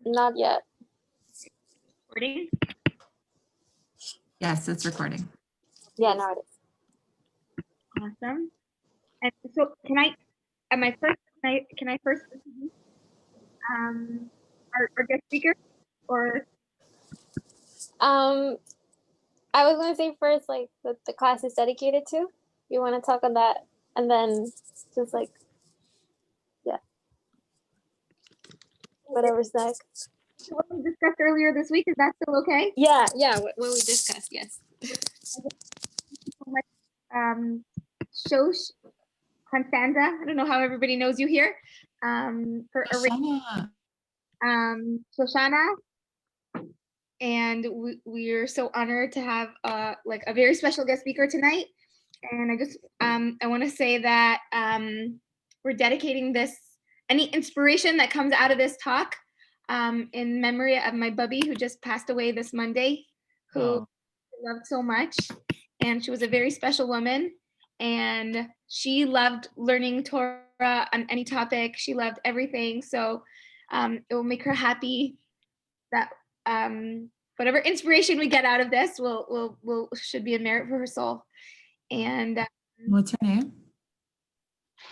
Not yet. Recording? Yes, it's recording. Yeah, now it is. Awesome. And so can I first introduce our guest speaker, or I was gonna say first, like the class is dedicated to. You want to talk on that, and then just like, yeah, whatever's next. what we discussed earlier this week? Is that still okay? Yeah, what we discussed, yes. Shosh Constanza, I don't know how everybody knows you here. For Shoshana, and we're so honored to have like a very special guest speaker tonight. And I just I want to say that we're dedicating this, any inspiration that comes out of this talk, in memory of my bubby who just passed away this Monday, who I loved so much. And she was a very special woman, and she loved learning Torah on any topic. She loved everything. So it will make her happy that whatever inspiration we get out of this will should be a merit for her soul. And what's her name?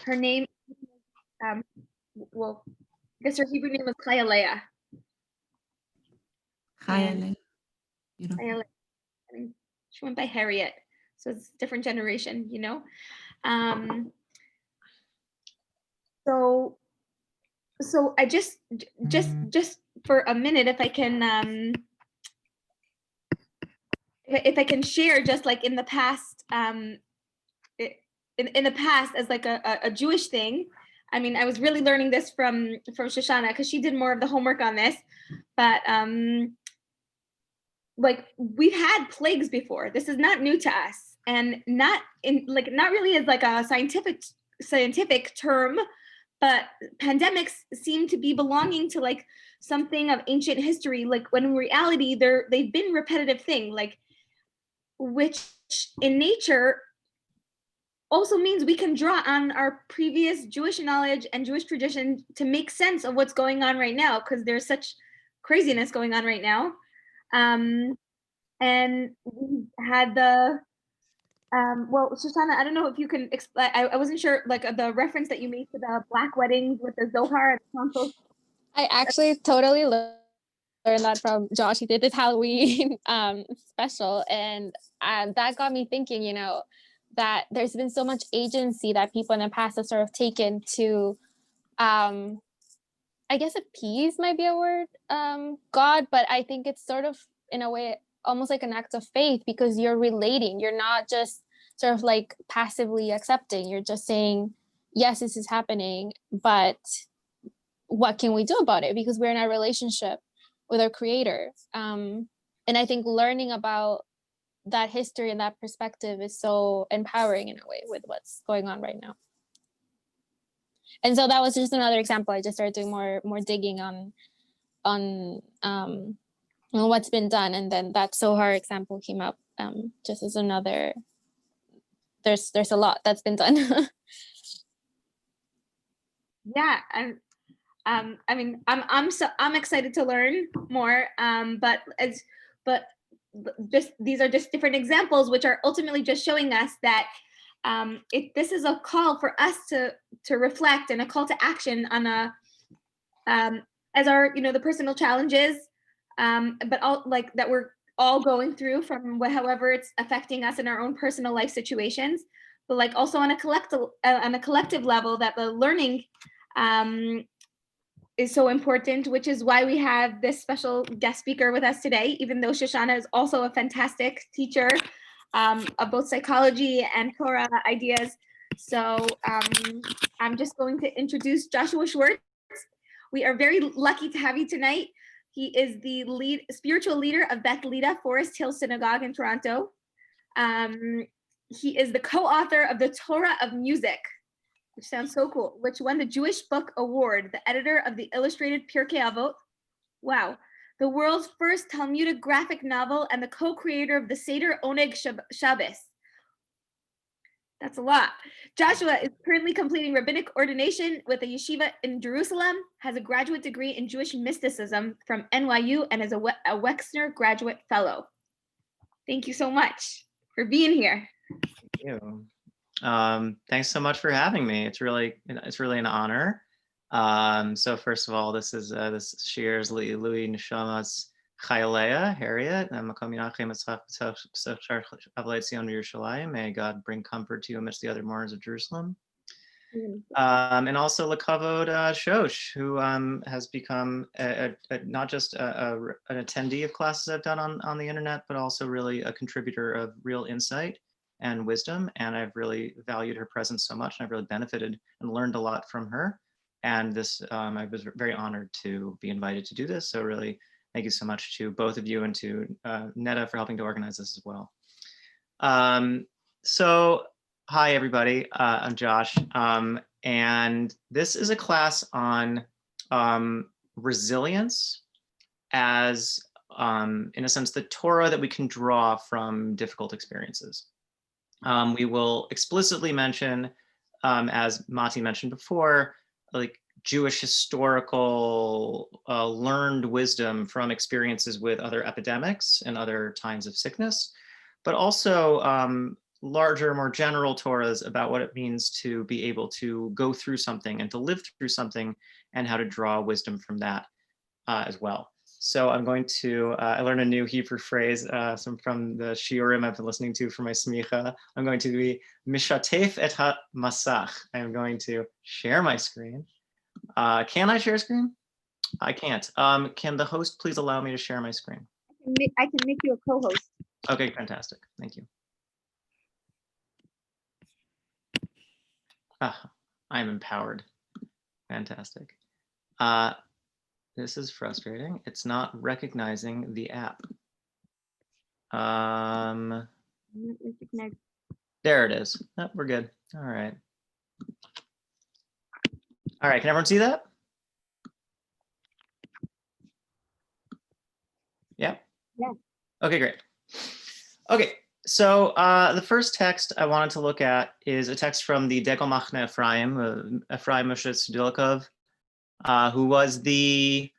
Her name, well, I guess her Hebrew name was Chayalea. Chayalea. Chayalea. I mean, she went by Harriet, so it's a different generation, you know. So I just for a minute, if I can share, just like in the past, in the past, as like a Jewish thing. I mean, I was really learning this from Shoshana, because she did more of the homework on this, but like, we've had plagues before. This is not new to us, and not really as like a scientific term, but pandemics seem to be belonging to like something of ancient history, like when in reality they've been repetitive thing, like, which in nature also means we can draw on our previous Jewish knowledge and Jewish tradition to make sense of what's going on right now, because there's such craziness going on right now. And we had the well, Susanna, I don't know if you can explain. I wasn't sure, like, the reference that you made to the black weddings with the Zohar and the consoles. I actually totally learned that from Josh. He did this Halloween special, and that got me thinking, you know, that there's been so much agency that people in the past have sort of taken to, I guess appease might be a word, God, but I think it's sort of, in a way, almost like an act of faith, because you're relating. You're not just sort of like passively accepting. You're just saying, yes, this is happening, but what can we do about it? Because we're in a relationship with our creator. And I think learning about that history and that perspective is so empowering in a way with what's going on right now. And so that was just another example. I just started doing more digging on what's been done, and then that Zohar example came up just as another. There's a lot that's been done. Yeah, and I mean, I'm excited to learn more. But just these are just different examples, which are ultimately just showing us that this is a call for us to reflect, and a call to action on a as our, you know, the personal challenges, but all like that we're all going through, from however it's affecting us in our own personal life situations, but like also on a collective level, that the learning is so important, which is why we have this special guest speaker with us today, even though Shoshana is also a fantastic teacher of both psychology and Torah ideas. So I'm just going to introduce Joshua Schwartz. We are very lucky to have you tonight. He is the spiritual leader of Beth Lida Forest Hill Synagogue in Toronto. He is the co-author of the Torah of Music, which sounds so cool, which won the Jewish Book Award, the editor of the illustrated Pirkei Avot. Wow. The world's first Talmudic graphic novel, and the co-creator of the Seder Oneg Shabbos. That's a lot. Joshua is currently completing rabbinic ordination with a yeshiva in Jerusalem, has a graduate degree in Jewish mysticism from NYU, and is a Wexner Graduate Fellow. Thank you so much for being here. Thank you. Thanks so much for having me. It's really an honor. So first of all, this Shir's Louis Neshamas Chayalea, Harriet, may God bring comfort to you amidst the other mourners of Jerusalem. And also Lakavod Shosh, who has become not just an attendee of classes I've done on the internet, but also really a contributor of real insight and wisdom. And I've really valued her presence so much, and I've really benefited and learned a lot from her. And this, I was very honored to be invited to do this. So really, thank you so much to both of you and to Netta for helping to organize this as well. So hi, everybody. I'm Josh. And this is a class on resilience as, in a sense, the Torah that we can draw from difficult experiences. We will explicitly mention, as Mati mentioned before, like Jewish historical learned wisdom from experiences with other epidemics and other times of sickness, but also larger, more general Torahs about what it means to be able to go through something and to live through something, and how to draw wisdom from that as well. So I'm going to, I learned a new Hebrew phrase from the shiurim I've been listening to for my smicha. I'm going to be mishatef et ha-masach. I'm going to share my screen. Can I share screen? I can't. Can the host please allow me to share my screen? I can make you a co-host. Okay, fantastic. Thank you. I'm empowered. Fantastic. This is frustrating. It's not recognizing the app. There it is. Oh, we're good. All right. All right, can everyone see that? Yeah? Yeah. Okay, great. Okay, so the first text I wanted to look at is a text from the Degel Machne Ephraim, Ephraim Moshe Sudilkov, who was the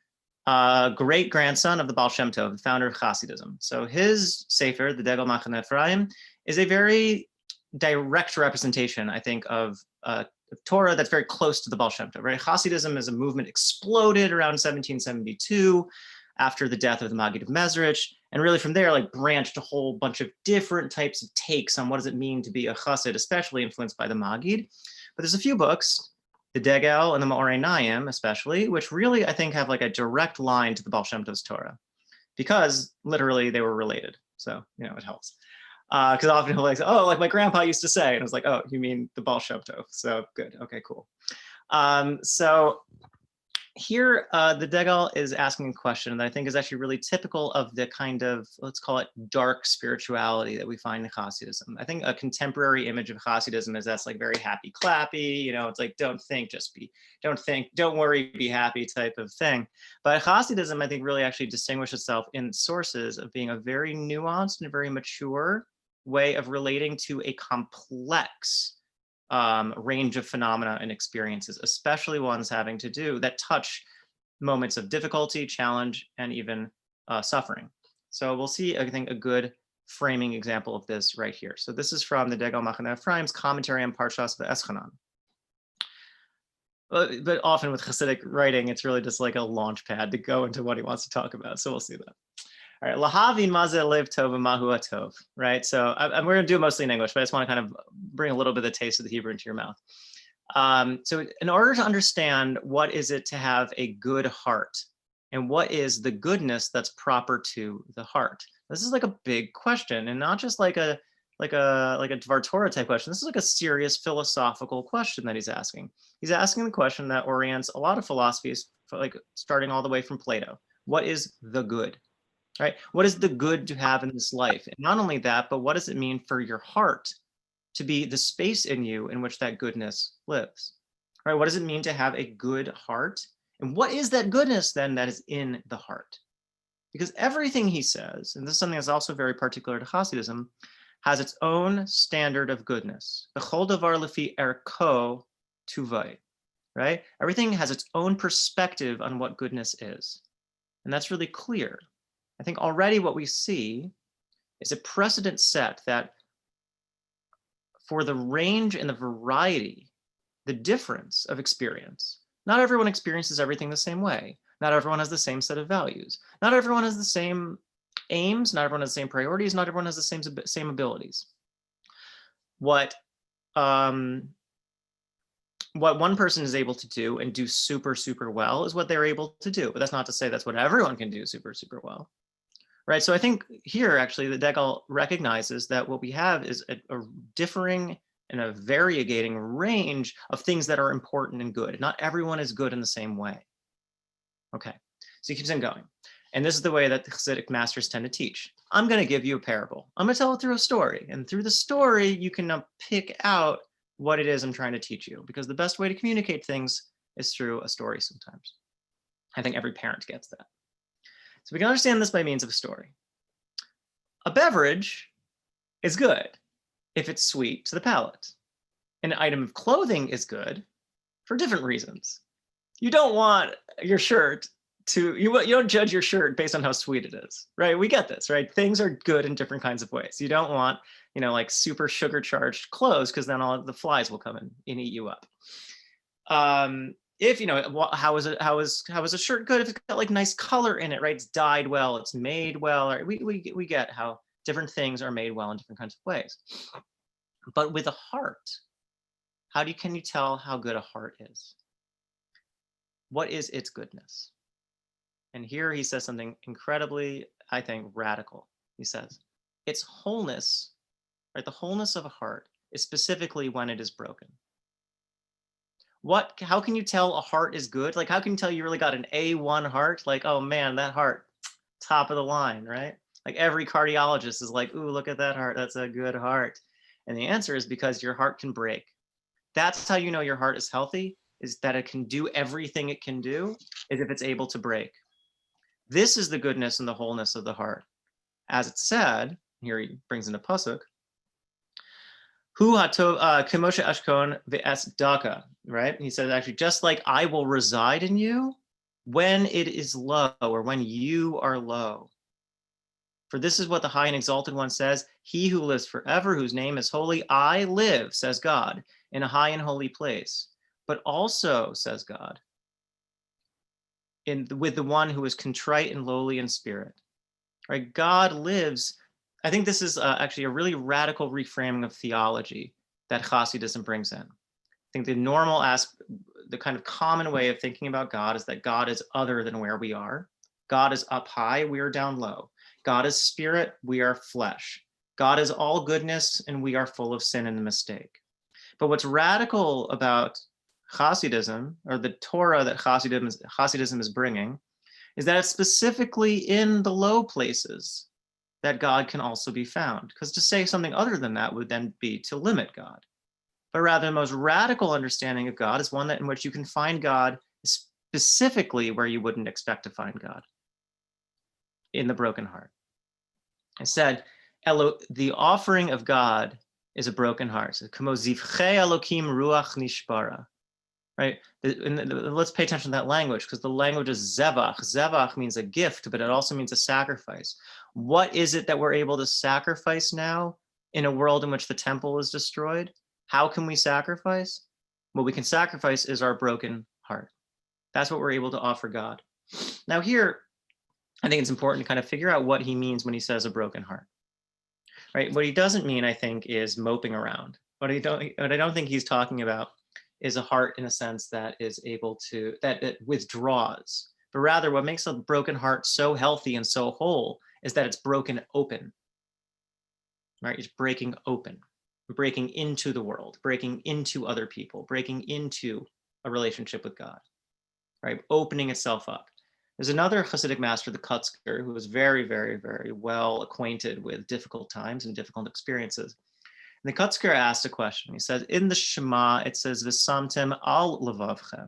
great-grandson of the Baal Shem Tov, the founder of Hasidism. So his sefer, the Degel Machne Ephraim, is a very direct representation, I think, of Torah that's very close to the Baal Shem Tov, right? Hasidism as a movement exploded around 1772 after the death of the Maggid of Mezrich, and really from there, like, branched a whole bunch of different types of takes on what does it mean to be a Chassid, especially influenced by the Maggid. But there's a few books, the Degel and the Ma'orei Naim especially, which really, I think, have like a direct line to the Baal Shem Tov's Torah, because literally they were related. So, you know, it helps. Because often he'll like say, oh, like my grandpa used to say, and I was like, oh, you mean the Baal Shem Tov. So good, okay, cool. So here, the Degel is asking a question that I think is actually really typical of the kind of, let's call it, dark spirituality that we find in Hasidism. I think a contemporary image of Hasidism is that's like very happy clappy, you know, it's like don't think, just be, don't think, don't worry, be happy type of thing. But Hasidism, I think, really actually distinguished itself in sources of being a very nuanced and very mature way of relating to a complex range of phenomena and experiences, especially ones having to do that touch moments of difficulty, challenge, and even suffering. So we'll see, I think, a good framing example of this right here. So this is from the Degel Machne Ephraim's commentary on Parshas V'Eschanan. But often with Hasidic writing, it's really just like a launch pad to go into what he wants to talk about. So we'll see that. All right, lahavin mazeh lev tov v'mahu hatov, right? So we're going to do it mostly in English, but I just want to kind of bring a little bit of the taste of the Hebrew into your mouth. So in order to understand what is it to have a good heart, and what is the goodness that's proper to the heart, this is like a big question, and not just like a Dvar Torah type question. This is like a serious philosophical question that he's asking. He's asking the question that orients a lot of philosophies, like starting all the way from Plato. What is the good? Right? What is the good to have in this life? And not only that, but what does it mean for your heart to be the space in you in which that goodness lives? Right? What does it mean to have a good heart? And what is that goodness then that is in the heart? Because everything he says, and this is something that's also very particular to Hasidism, has its own standard of goodness. B'chol davar lefi erko tuvai, right? Everything has its own perspective on what goodness is. And that's really clear. I think already what we see is a precedent set that for the range and the variety, the difference of experience, not everyone experiences everything the same way. Not everyone has the same set of values. Not everyone has the same aims. Not everyone has the same priorities. Not everyone has the same abilities. What one person is able to do and do super, super well is what they're able to do. But that's not to say that's what everyone can do super, super well. Right. So I think here, actually, the Degal recognizes that what we have is a differing and a variegating range of things that are important and good. Not everyone is good in the same way. Okay, so he keeps on going. And this is the way that the Hasidic masters tend to teach. I'm going to give you a parable. I'm going to tell it through a story. And through the story, you can now pick out what it is I'm trying to teach you. Because the best way to communicate things is through a story sometimes. I think every parent gets that. So we can understand this by means of a story. A beverage is good if it's sweet to the palate. An item of clothing is good for different reasons. You don't want your shirt to, you don't judge your shirt based on how sweet it is, right? We get this, right? Things are good in different kinds of ways. You don't want, like super sugar charged clothes because then all of the flies will come in and eat you up. If, how is a shirt good if it's got like nice color in it, right? It's dyed well, it's made well, right? We get how different things are made well in different kinds of ways. But with a heart, can you tell how good a heart is? What is its goodness? And here he says something incredibly, I think, radical. He says, its wholeness, right? The wholeness of a heart is specifically when it is broken. How can you tell a heart is good? Like, how can you tell you really got an A1 heart? Like, oh man, that heart, top of the line, right? Like every cardiologist is like, ooh, look at that heart. That's a good heart. And the answer is because your heart can break. That's how you know your heart is healthy, is that it can do everything it can do, is if it's able to break. This is the goodness and the wholeness of the heart. As it's said, here he brings in a pasuk, Hu hato kemoshe ashkon ve'es daka, right? He says, actually, just like I will reside in you when it is low, or when you are low. For this is what the high and exalted one says, he who lives forever, whose name is holy, I live, says God, in a high and holy place. But also, says God, with the one who is contrite and lowly in spirit. Right? God lives. I think this is actually a really radical reframing of theology that Hasidism brings in. I think the normal the kind of common way of thinking about God is that God is other than where we are. God is up high, we are down low. God is spirit, we are flesh. God is all goodness, and we are full of sin and mistake. But what's radical about Hasidism, or the Torah that Hasidism is bringing, is that it's specifically in the low places that God can also be found. Because to say something other than that would then be to limit God. But rather, the most radical understanding of God is one in which you can find God specifically where you wouldn't expect to find God, in the broken heart. I said, the offering of God is a broken heart. So, Elokim ruach nishbara. Right? Let's pay attention to that language, because the language is zevach. Zevach means a gift, but it also means a sacrifice. What is it that we're able to sacrifice now in a world in which the temple is destroyed? How can we sacrifice? What we can sacrifice is our broken heart. That's what we're able to offer God. Now here, I think it's important to kind of figure out what he means when he says a broken heart. Right? What he doesn't mean, I think, is moping around. What I don't think he's talking about is a heart in a sense that is able to, that withdraws. But rather, what makes a broken heart so healthy and so whole is that it's broken open. Right? It's breaking open, breaking into the world, breaking into other people, breaking into a relationship with God. Right? Opening itself up. There's another Hasidic master, the Kutzker, who was very, very, very well acquainted with difficult times and difficult experiences. And the Kutzker asked a question. He says, in the Shema, it says, V'samtem al levavchem.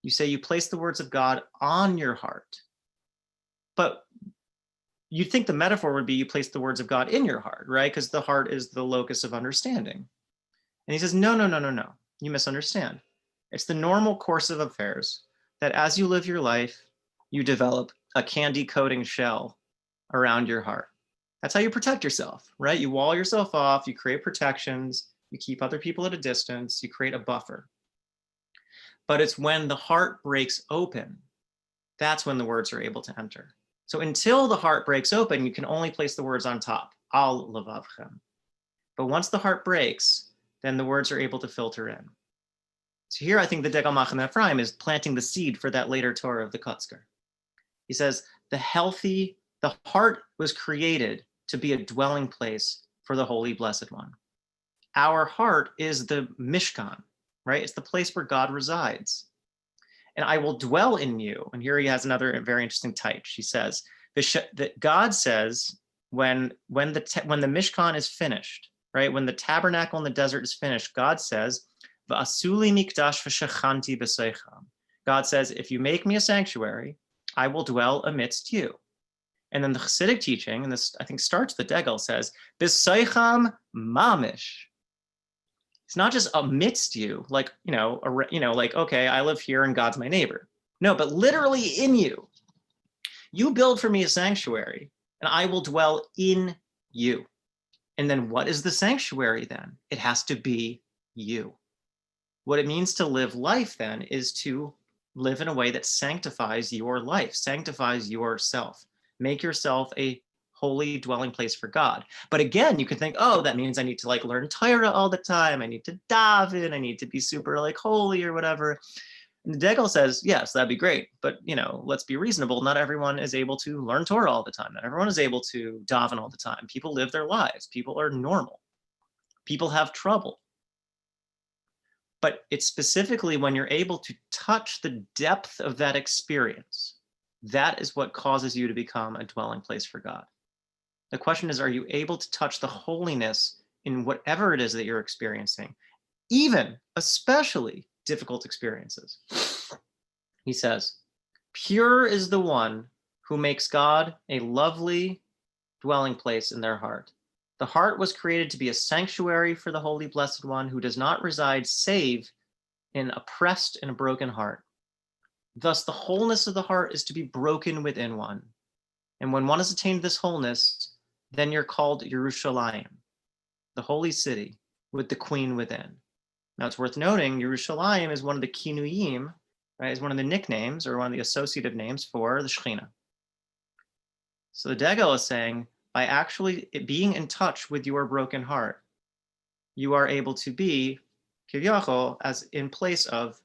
You say you place the words of God on your heart. But you'd think the metaphor would be you place the words of God in your heart, right? Because the heart is the locus of understanding. And he says, no, no, no, no, no. You misunderstand. It's the normal course of affairs that as you live your life, you develop a candy coating shell around your heart. That's how you protect yourself, right? You wall yourself off, you create protections, you keep other people at a distance, you create a buffer. But it's when the heart breaks open, that's when the words are able to enter. So until the heart breaks open, you can only place the words on top, al levavchem. But once the heart breaks, then the words are able to filter in. So here I think the Degel Machane Ephraim is planting the seed for that later Torah of the Kotzker. He says, the heart was created to be a dwelling place for the Holy Blessed One. Our heart is the Mishkan, right? It's the place where God resides. And I will dwell in you. And here he has another very interesting type. She says that God says when the Mishkan is finished, right? When the tabernacle in the desert is finished, God says, "V'asuli mikdash v'shechanti b'seicham." God says, if you make me a sanctuary, I will dwell amidst you. And then the Hasidic teaching, and this I think starts the Degel, says, "B'seicham mamish." It's not just amidst you, like, like, okay, I live here and God's my neighbor. No, but literally in you. You build for me a sanctuary and I will dwell in you. And then what is the sanctuary then? It has to be you. What it means to live life then is to live in a way that sanctifies your life, sanctifies yourself. Make yourself a holy dwelling place for God. But again, you could think, oh, that means I need to like learn Torah all the time. I need to daven. I need to be super like holy or whatever. And the Degel says, yes, that'd be great. But, let's be reasonable. Not everyone is able to learn Torah all the time. Not everyone is able to daven all the time. People live their lives. People are normal. People have trouble. But it's specifically when you're able to touch the depth of that experience, that is what causes you to become a dwelling place for God. The question is, are you able to touch the holiness in whatever it is that you're experiencing, even, especially difficult experiences? He says, pure is the one who makes God a lovely dwelling place in their heart. The heart was created to be a sanctuary for the Holy Blessed One who does not reside save in oppressed and a broken heart. Thus, the wholeness of the heart is to be broken within one. And when one has attained this wholeness, then you're called Yerushalayim, the holy city with the queen within. Now it's worth noting, Yerushalayim is one of the kinuyim, right? Is one of the nicknames or one of the associative names for the Shekhinah. So the Degel is saying, by actually being in touch with your broken heart, you are able to be, kivyachol, as in place of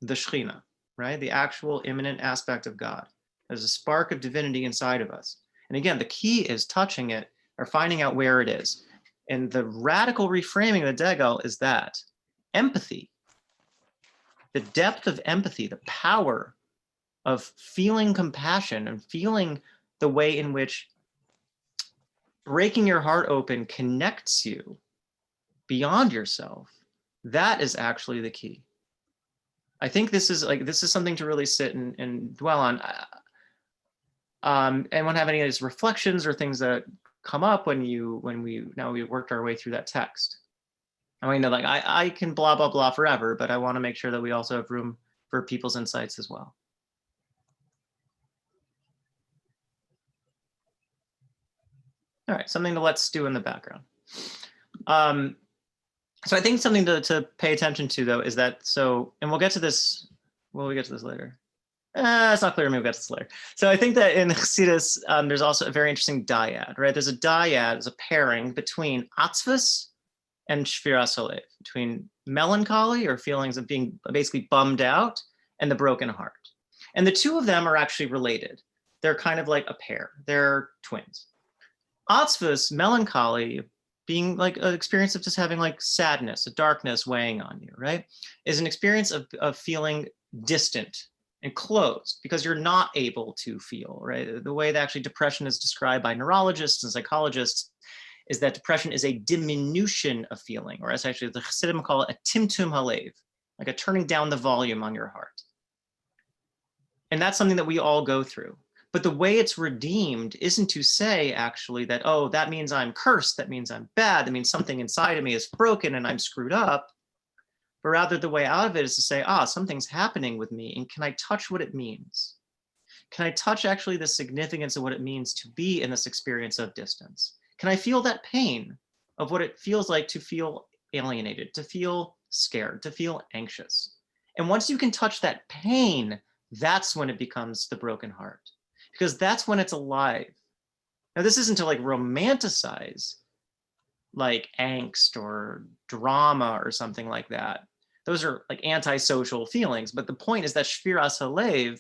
the Shekhinah, right? The actual immanent aspect of God. There's a spark of divinity inside of us. And again, the key is touching it or finding out where it is. And the radical reframing of the Degel is that empathy, the depth of empathy, the power of feeling compassion and feeling the way in which breaking your heart open connects you beyond yourself, that is actually the key. I think this is something to really sit and dwell on. Anyone have any of these reflections or things that come up when we worked our way through that text? I mean, I can blah, blah, blah forever, but I want to make sure that we also have room for people's insights as well. All right, something to let stew in the background. So I think something to pay attention to, though, is that, and we'll get to this, we get to this later? It's not clear to me, we'll get to this later. So I think that in Chassidus, there's also a very interesting dyad, right? There's a dyad, there's a pairing between atzvus and shviras halev, between melancholy or feelings of being basically bummed out and the broken heart. And the two of them are actually related. They're kind of like a pair, they're twins. Atzvus, melancholy, being like an experience of just having like sadness, a darkness weighing on you, right? Is an experience of feeling distant and closed because you're not able to feel, right? The way that actually depression is described by neurologists and psychologists is that depression is a diminution of feeling, or as actually the Hasidim call it, a timtum halev, like a turning down the volume on your heart. And that's something that we all go through. But the way it's redeemed isn't to say actually that, oh, that means I'm cursed, that means I'm bad, that means something inside of me is broken and I'm screwed up. But rather the way out of it is to say, something's happening with me, and can I touch what it means? Can I touch actually the significance of what it means to be in this experience of distance? Can I feel that pain of what it feels like to feel alienated, to feel scared, to feel anxious? And once you can touch that pain, that's when it becomes the broken heart, because that's when it's alive. Now, this isn't to like romanticize like angst or drama or something like that. Those are like antisocial feelings. But the point is that Shviras Halev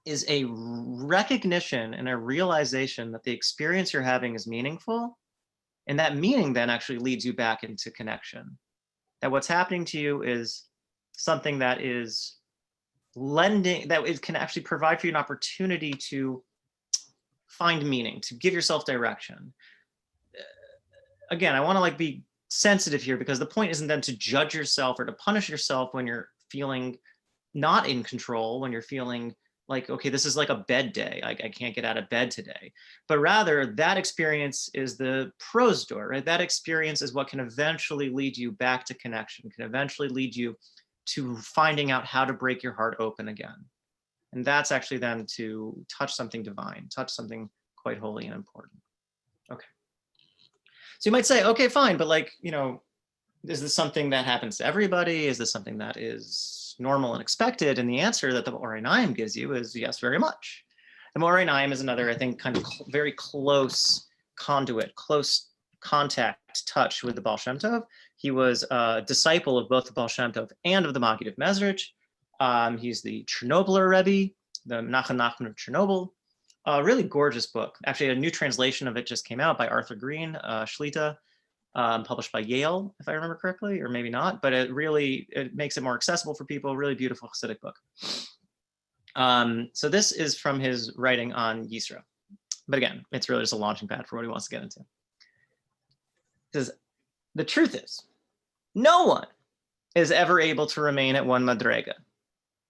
is a recognition and a realization that the experience you're having is meaningful. And that meaning then actually leads you back into connection. That what's happening to you is something that is lending, that it can actually provide for you an opportunity to find meaning, to give yourself direction. Again, I want to like be sensitive here, because the point isn't then to judge yourself or to punish yourself when you're feeling not in control, when you're feeling like, okay, this is like a bed day, I can't get out of bed today. But rather, that experience is the pros door, right? That experience is what can eventually lead you back to connection, can eventually lead you to finding out how to break your heart open again. And that's actually then to touch something divine, touch something quite holy and important. Okay. So you might say, okay, fine, but like, you know, is this something that happens to everybody? Is this something that is normal and expected? And the answer that the Orei Naim gives you is yes, very much. The Orei Naim is another, I think, kind of very close conduit, close contact touch with the Baal Shem Tov. He was a disciple of both the Baal Shem Tov and of the Maggid of Mezrich. He's the Chernobyler Rebbe, the Menachem Nachman of Chernobyl. A really gorgeous book. Actually, a new translation of it just came out by Arthur Green, Shlita, published by Yale, if I remember correctly, or maybe not, but it makes it more accessible for people. Really beautiful Hasidic book. So this is from his writing on Yisro. But again, it's really just a launching pad for what he wants to get into. It says, the truth is, no one is ever able to remain at one madrega.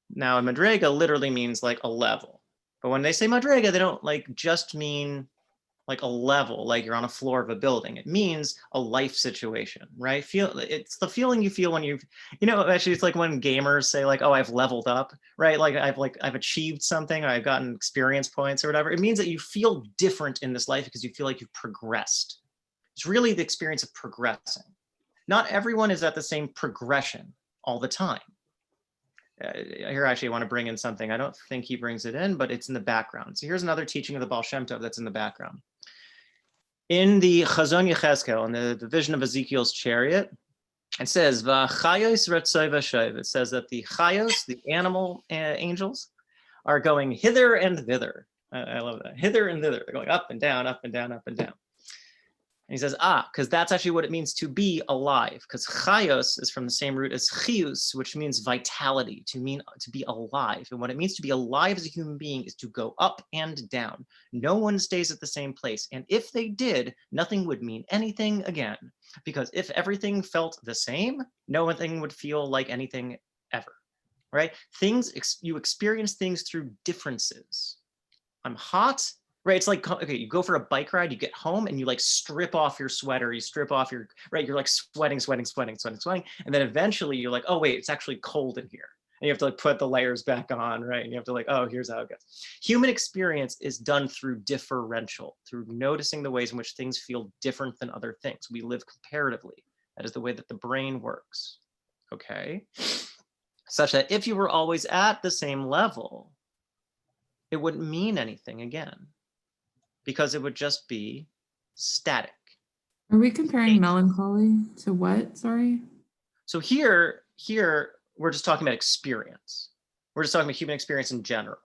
Now, a madrega literally means like a level. But when they say madrega, they don't like just mean like a level, like you're on a floor of a building. It means a life situation, right? It's the feeling you feel when actually it's like when gamers say like, oh, I've leveled up, right? Like I've achieved something, or I've gotten experience points or whatever. It means that you feel different in this life because you feel like you've progressed. It's really the experience of progressing. Not everyone is at the same progression all the time. Here, actually, I want to bring in something. I don't think he brings it in, but it's in the background. So here's another teaching of the Baal Shem Tov that's in the background. In the Chazon Yechezkel, in the vision of Ezekiel's chariot, it says, "V'chayos retzoi v'shoiv." It says that the chayos, the animal angels, are going hither and thither. I love that. Hither and thither. They're going up and down, up and down, up and down. And he says, because that's actually what it means to be alive. Because chayos is from the same root as chius, which means vitality, to be alive. And what it means to be alive as a human being is to go up and down. No one stays at the same place. And if they did, nothing would mean anything again. Because if everything felt the same, no thing would feel like anything ever, right? You experience things through differences. I'm hot. Right, it's like, okay, you go for a bike ride, you get home and you like strip off your sweater, you strip off your, right, you're like sweating. And then eventually you're like, oh wait, it's actually cold in here. And you have to like put the layers back on, right? And you have to like, oh, here's how it goes. Human experience is done through differential, through noticing the ways in which things feel different than other things. We live comparatively. That is the way that the brain works, okay? Such that if you were always at the same level, it wouldn't mean anything again, because it would just be static. Are we comparing melancholy to what? Sorry. So here we're just talking about experience. We're just talking about human experience in general.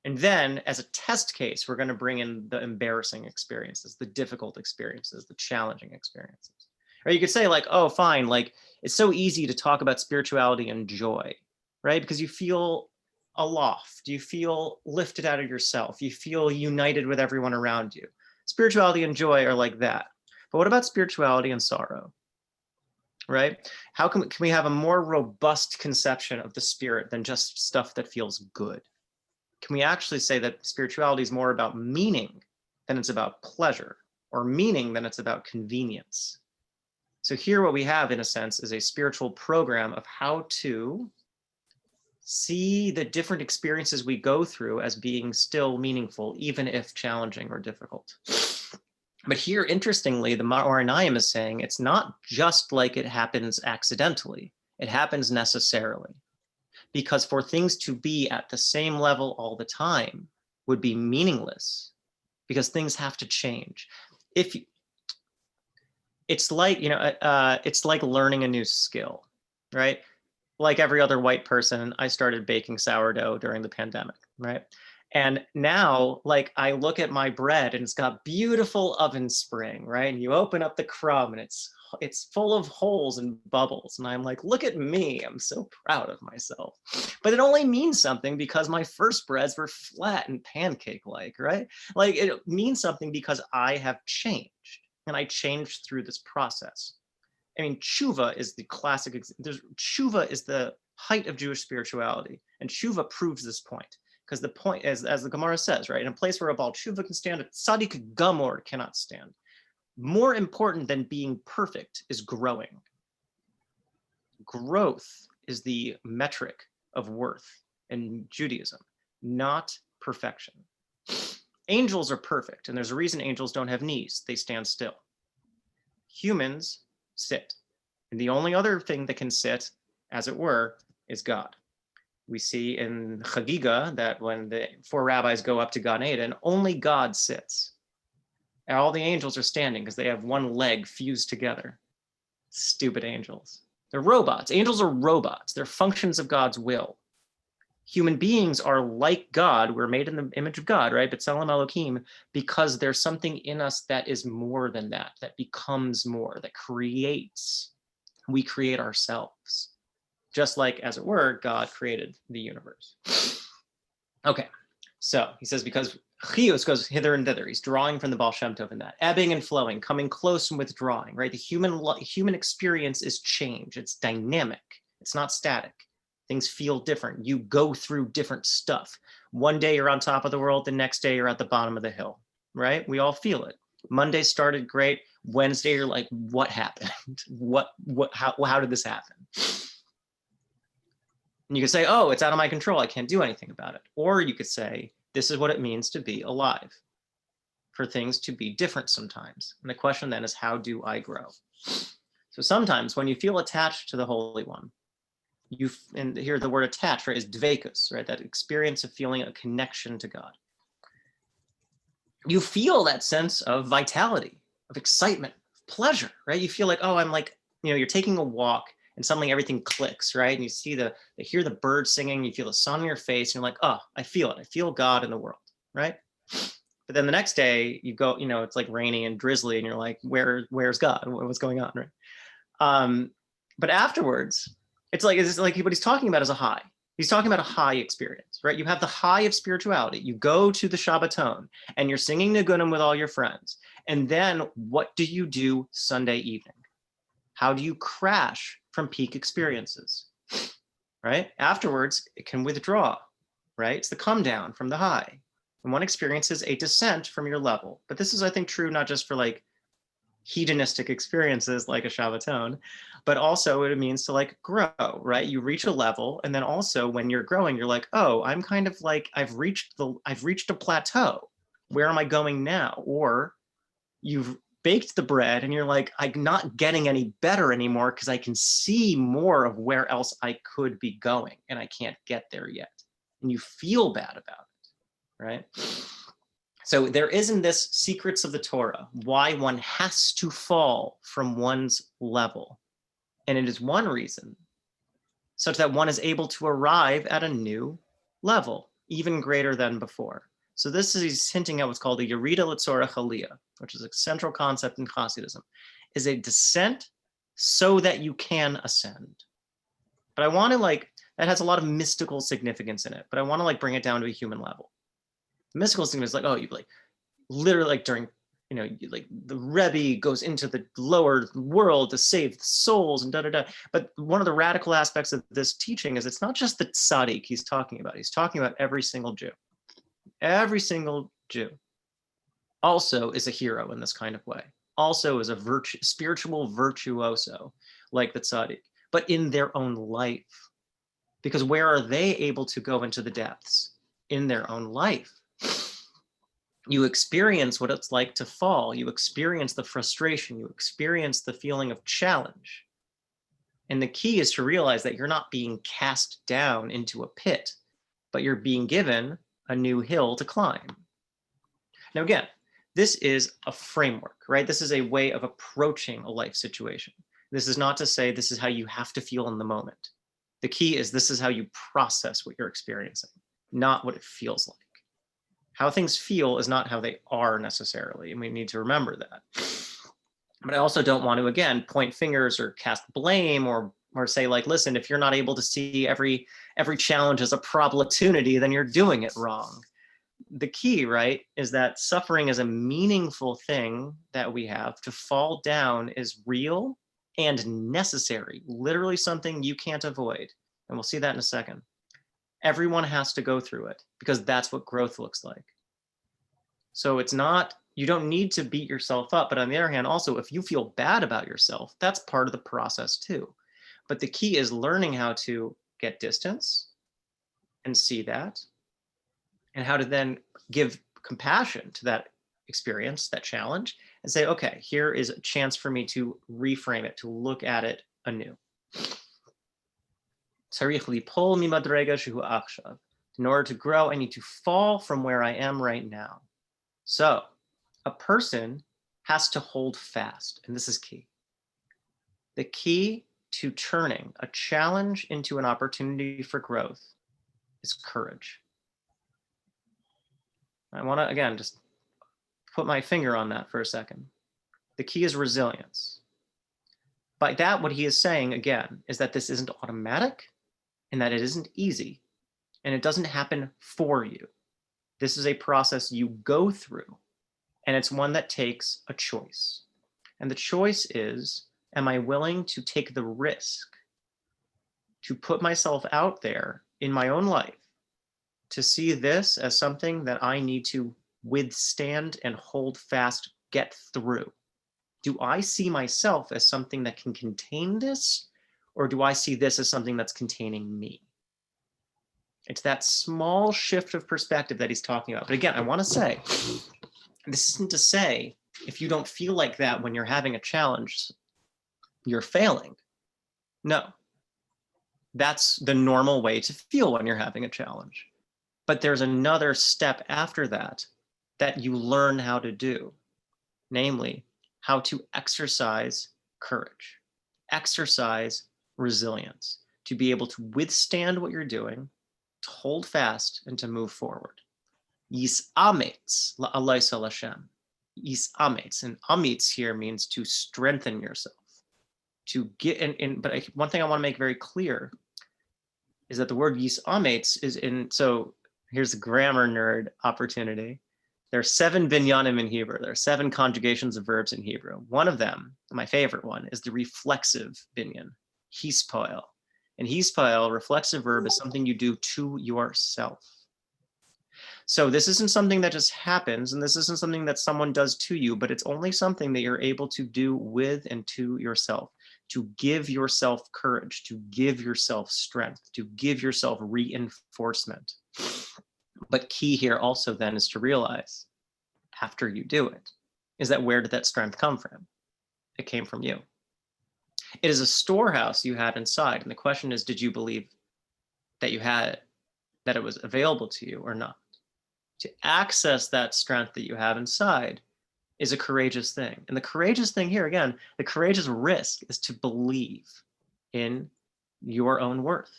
And then as a test case, we're going to bring in the embarrassing experiences, the difficult experiences, the challenging experiences. Or you could say like, oh, fine, like it's so easy to talk about spirituality and joy, right? Because you feel aloft, you feel lifted out of yourself, you feel united with everyone around you. Spirituality and joy are like that. But what about spirituality and sorrow, right? How can we have a more robust conception of the spirit than just stuff that feels good? can we actually say that spirituality is more about meaning than it's about pleasure, or meaning than it's about convenience? So here what we have, in a sense, is a spiritual program of how to see the different experiences we go through as being still meaningful, even if challenging or difficult. But here, interestingly, the Maor is saying it's not just like it happens accidentally, it happens necessarily. Because for things to be at the same level all the time would be meaningless, because things have to change. It's like, it's like learning a new skill, right? Like every other white person, I started baking sourdough during the pandemic, right? And now, like, I look at my bread and it's got beautiful oven spring, right? And you open up the crumb and it's full of holes and bubbles. And I'm like, look at me, I'm so proud of myself. But it only means something because my first breads were flat and pancake-like, right? Like, it means something because I have changed, and I changed through this process. I mean, tshuva is the classic, tshuva is the height of Jewish spirituality, and tshuva proves this point. Because the point is, as the Gemara says, right, in a place where a Baal tshuva can stand, a tzaddik gamor cannot stand. More important than being perfect is growing. Growth is the metric of worth in Judaism, not perfection. Angels are perfect, and there's a reason angels don't have knees. They stand still. Humans sit. And the only other thing that can sit, as it were, is God. We see in Chagiga that when the 4 rabbis go up to Gan Eden, only God sits. And all the angels are standing because they have one leg fused together. Stupid angels. They're robots. Angels are robots. They're functions of God's will. Human beings are like God. We're made in the image of God, right? But B'Tselem Elohim, because there's something in us that is more than that, that becomes more, that creates. We create ourselves. Just like, as it were, God created the universe. Okay, so he says, because Chiyus goes hither and thither. He's drawing from the Baal Shem Tov in that. Ebbing and flowing, coming close and withdrawing, right? The human experience is change. It's dynamic. It's not static. Things feel different. You go through different stuff. One day you're on top of the world. The next day you're at the bottom of the hill, right? We all feel it. Monday started great. Wednesday you're like, what happened? How did this happen? And you could say, oh, it's out of my control. I can't do anything about it. Or you could say, this is what it means to be alive, for things to be different sometimes. And the question then is, how do I grow? So sometimes when you feel attached to the Holy One, and here the word attached, right, is dveikus, right? That experience of feeling a connection to God. You feel that sense of vitality, of excitement, of pleasure, right? You feel like, oh, I'm like, you're taking a walk and suddenly everything clicks, right? And you see hear the birds singing, you feel the sun on your face, and you're like, oh, I feel it. I feel God in the world, right? But then the next day you go, it's like rainy and drizzly, and you're like, where's God? What's going on, right? But afterwards, it's like what he's talking about is a high. He's talking about a high experience, right? You have the high of spirituality. You go to the Shabbaton and you're singing Nigunim with all your friends. And then what do you do Sunday evening? How do you crash from peak experiences, right? Afterwards, it can withdraw, right? It's the come down from the high. And one experiences a descent from your level. But this is, I think, true not just for like hedonistic experiences like a Shabbaton, but also what it means to like grow, right? You reach a level, and then also when you're growing, you're like, oh, I'm kind of like, I've reached a plateau. Where am I going now? Or you've baked the bread and you're like, I'm not getting any better anymore because I can see more of where else I could be going and I can't get there yet. And you feel bad about it, right? So there is in this secrets of the Torah why one has to fall from one's level. And it is one reason such that one is able to arrive at a new level, even greater than before. So this is, he's hinting at what's called a Yerida L'Tzorech Aliyah, which is a central concept in Hasidism, is a descent so that you can ascend. But I want to that has a lot of mystical significance in it, but I want to bring it down to a human level. The mystical significance is you literally during, the Rebbe goes into the lower world to save the souls and da-da-da. But one of the radical aspects of this teaching is it's not just the tzaddik he's talking about. He's talking about every single Jew. every single Jew also is a hero in this kind of way, also is a spiritual virtuoso like the tzaddik, but in their own life. Because where are they able to go into the depths? In their own life. You experience what it's like to fall. You experience the frustration. You experience the feeling of challenge. And the key is to realize that you're not being cast down into a pit, but you're being given a new hill to climb. Now, again, this is a framework, right? This is a way of approaching a life situation. This is not to say this is how you have to feel in the moment. The key is this is how you process what you're experiencing, not what it feels like. How things feel is not how they are necessarily, and we need to remember that. But I also don't want to, again, point fingers or cast blame or say like, listen, if you're not able to see every challenge as a opportunity, then you're doing it wrong. The key, right, is that suffering is a meaningful thing that we have. To fall down is real and necessary, literally something you can't avoid. And we'll see that in a second. Everyone has to go through it because that's what growth looks like. So it's not, you don't need to beat yourself up, but on the other hand, also, if you feel bad about yourself, that's part of the process too. But the key is learning how to get distance and see that, and how to then give compassion to that experience, that challenge, and say, okay, here is a chance for me to reframe it, to look at it anew. In order to grow, I need to fall from where I am right now. So a person has to hold fast, and this is key. The key to turning a challenge into an opportunity for growth is courage. I want to, again, just put my finger on that for a second. The key is resilience. By that, what he is saying, again, is that this isn't automatic and that it isn't easy and it doesn't happen for you. This is a process you go through, and it's one that takes a choice. And the choice is, am I willing to take the risk to put myself out there in my own life to see this as something that I need to withstand and hold fast, get through? Do I see myself as something that can contain this, or do I see this as something that's containing me? It's that small shift of perspective that he's talking about. But again, I want to say, this isn't to say if you don't feel like that when you're having a challenge, you're failing. No, that's the normal way to feel when you're having a challenge. But there's another step after that that you learn how to do, namely how to exercise courage, exercise resilience, to be able to withstand what you're doing, to hold fast, and to move forward. Yis'ametz la'alosel Hashem. Yis'ametz, and amitz here means to strengthen yourself. To get in, but one thing I want to make very clear is that the word yis'ametz is in, so here's a grammar nerd opportunity. There are 7 binyanim in Hebrew. There are 7 conjugations of verbs in Hebrew. One of them, my favorite one, is the reflexive binyan, hispoel. And hispoel, reflexive verb, is something you do to yourself. So this isn't something that just happens, and this isn't something that someone does to you, but it's only something that you're able to do with and to yourself, to give yourself courage, to give yourself strength, to give yourself reinforcement. But key here also then is to realize, after you do it, is that where did that strength come from? It came from you. It is a storehouse you had inside. And the question is, did you believe that you had it, that it was available to you or not? To access that strength that you have inside is a courageous thing. And the courageous thing here, again, the courageous risk is to believe in your own worth.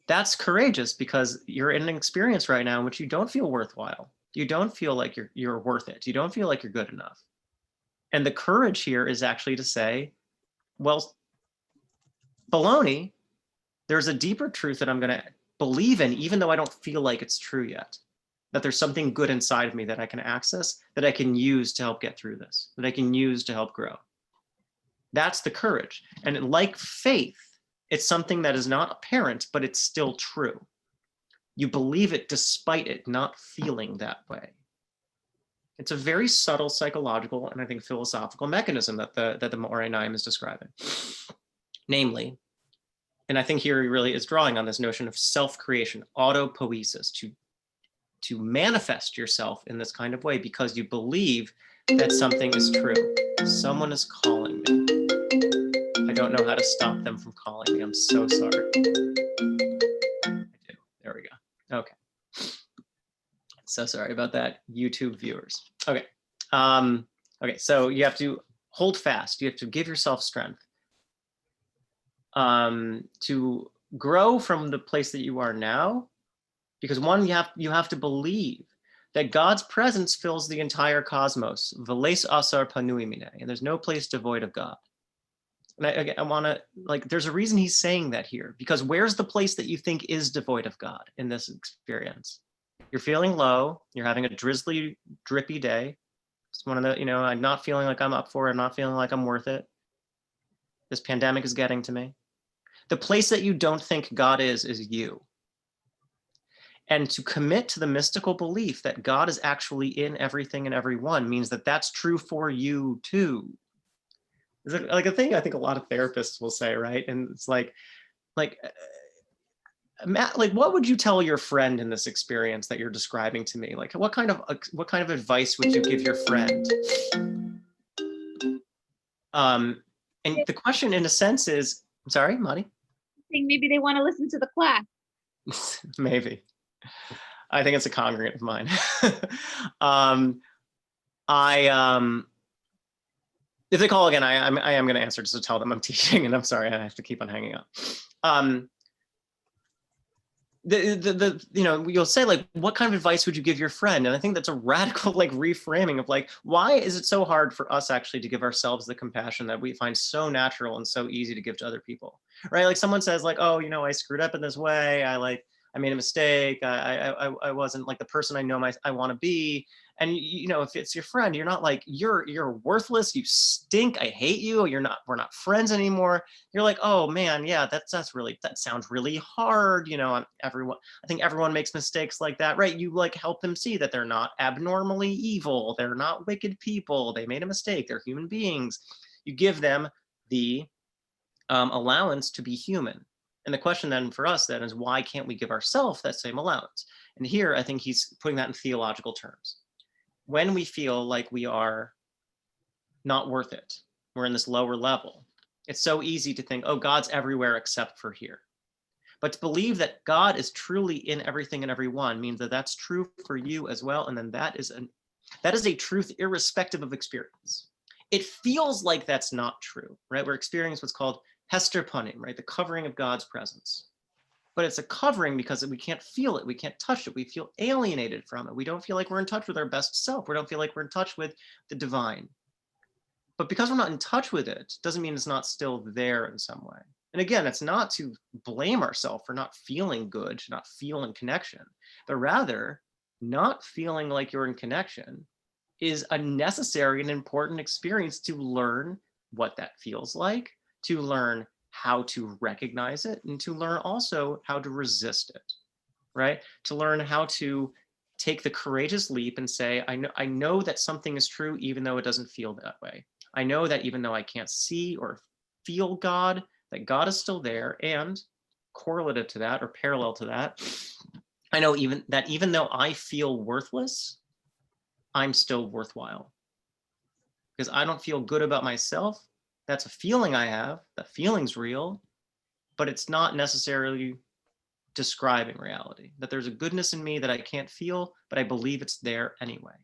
That's courageous because you're in an experience right now in which you don't feel worthwhile. You don't feel like you're worth it. You don't feel like you're good enough. And the courage here is actually to say, well, baloney, there's a deeper truth that I'm going to believe in, even though I don't feel like it's true yet. That there's something good inside of me that I can access, that I can use to help get through this, that I can use to help grow. That's the courage. And like faith, it's something that is not apparent, but it's still true. You believe it despite it not feeling that way. It's a very subtle psychological and I think philosophical mechanism that the Me'orei Naim is describing. Namely, and I think here he really is drawing on this notion of self-creation, autopoiesis, to manifest yourself in this kind of way because you believe that something is true. Someone is calling me. I don't know how to stop them from calling me. I'm so sorry. I do. There we go. Okay. So sorry about that, YouTube viewers. Okay. Okay, so you have to hold fast. You have to give yourself strength to grow from the place that you are now, because one, you have to believe that God's presence fills the entire cosmos, v'leis asar panui minei, and there's no place devoid of God. And I want to, like, there's a reason he's saying that here, because where's the place that you think is devoid of God in this experience? You're feeling low, you're having a drizzly, drippy day. It's one of the, I'm not feeling like I'm up for it, I'm not feeling like I'm worth it. This pandemic is getting to me. The place that you don't think God is you. And to commit to the mystical belief that God is actually in everything and everyone means that that's true for you too. Is it like a thing I think a lot of therapists will say, right? And it's like, Matt, like, what would you tell your friend in this experience that you're describing to me? Like, what kind of advice would you give your friend? And the question, in a sense, is, I'm sorry, Madi? Maybe they want to listen to the class. Maybe. I think it's a congregant of mine. If they call again, I am going to answer just to tell them I'm teaching, and I'm sorry, I have to keep on hanging up. You'll say, like, what kind of advice would you give your friend? And I think that's a radical, like, reframing of, like, why is it so hard for us actually to give ourselves the compassion that we find so natural and so easy to give to other people, right? Like, someone says, like, oh, I screwed up in this way. I made a mistake. I wasn't like the person I want to be. And if it's your friend, you're not like, you're worthless, you stink, I hate you, we're not friends anymore. You're like, oh man, yeah, that sounds really hard. I think everyone makes mistakes like that, right? You like help them see that they're not abnormally evil, they're not wicked people, they made a mistake, they're human beings. You give them the allowance to be human. And the question then for us then is, why can't we give ourselves that same allowance? And here I think he's putting that in theological terms. When we feel like we are not worth it, we're in this lower level, it's so easy to think, oh, God's everywhere except for here. But to believe that God is truly in everything and everyone means that that's true for you as well. And then that is a truth irrespective of experience. It feels like that's not true, right? We're experiencing what's called hester panim, right? The covering of God's presence. But it's a covering because we can't feel it, we can't touch it, we feel alienated from it. We don't feel like we're in touch with our best self. We don't feel like we're in touch with the divine. But because we're not in touch with it, doesn't mean it's not still there in some way. And again, it's not to blame ourselves for not feeling good, not feeling connection, but rather not feeling like you're in connection is a necessary and important experience to learn what that feels like, to learn how to recognize it, and to learn also how to resist it, right? To learn how to take the courageous leap and say, I know that something is true even though it doesn't feel that way. I know that even though I can't see or feel God, that God is still there, and correlative to that or parallel to that, I know even though I feel worthless, I'm still worthwhile. Because I don't feel good about myself. That's a feeling I have, that feeling's real, but it's not necessarily describing reality, that there's a goodness in me that I can't feel, but I believe it's there anyway.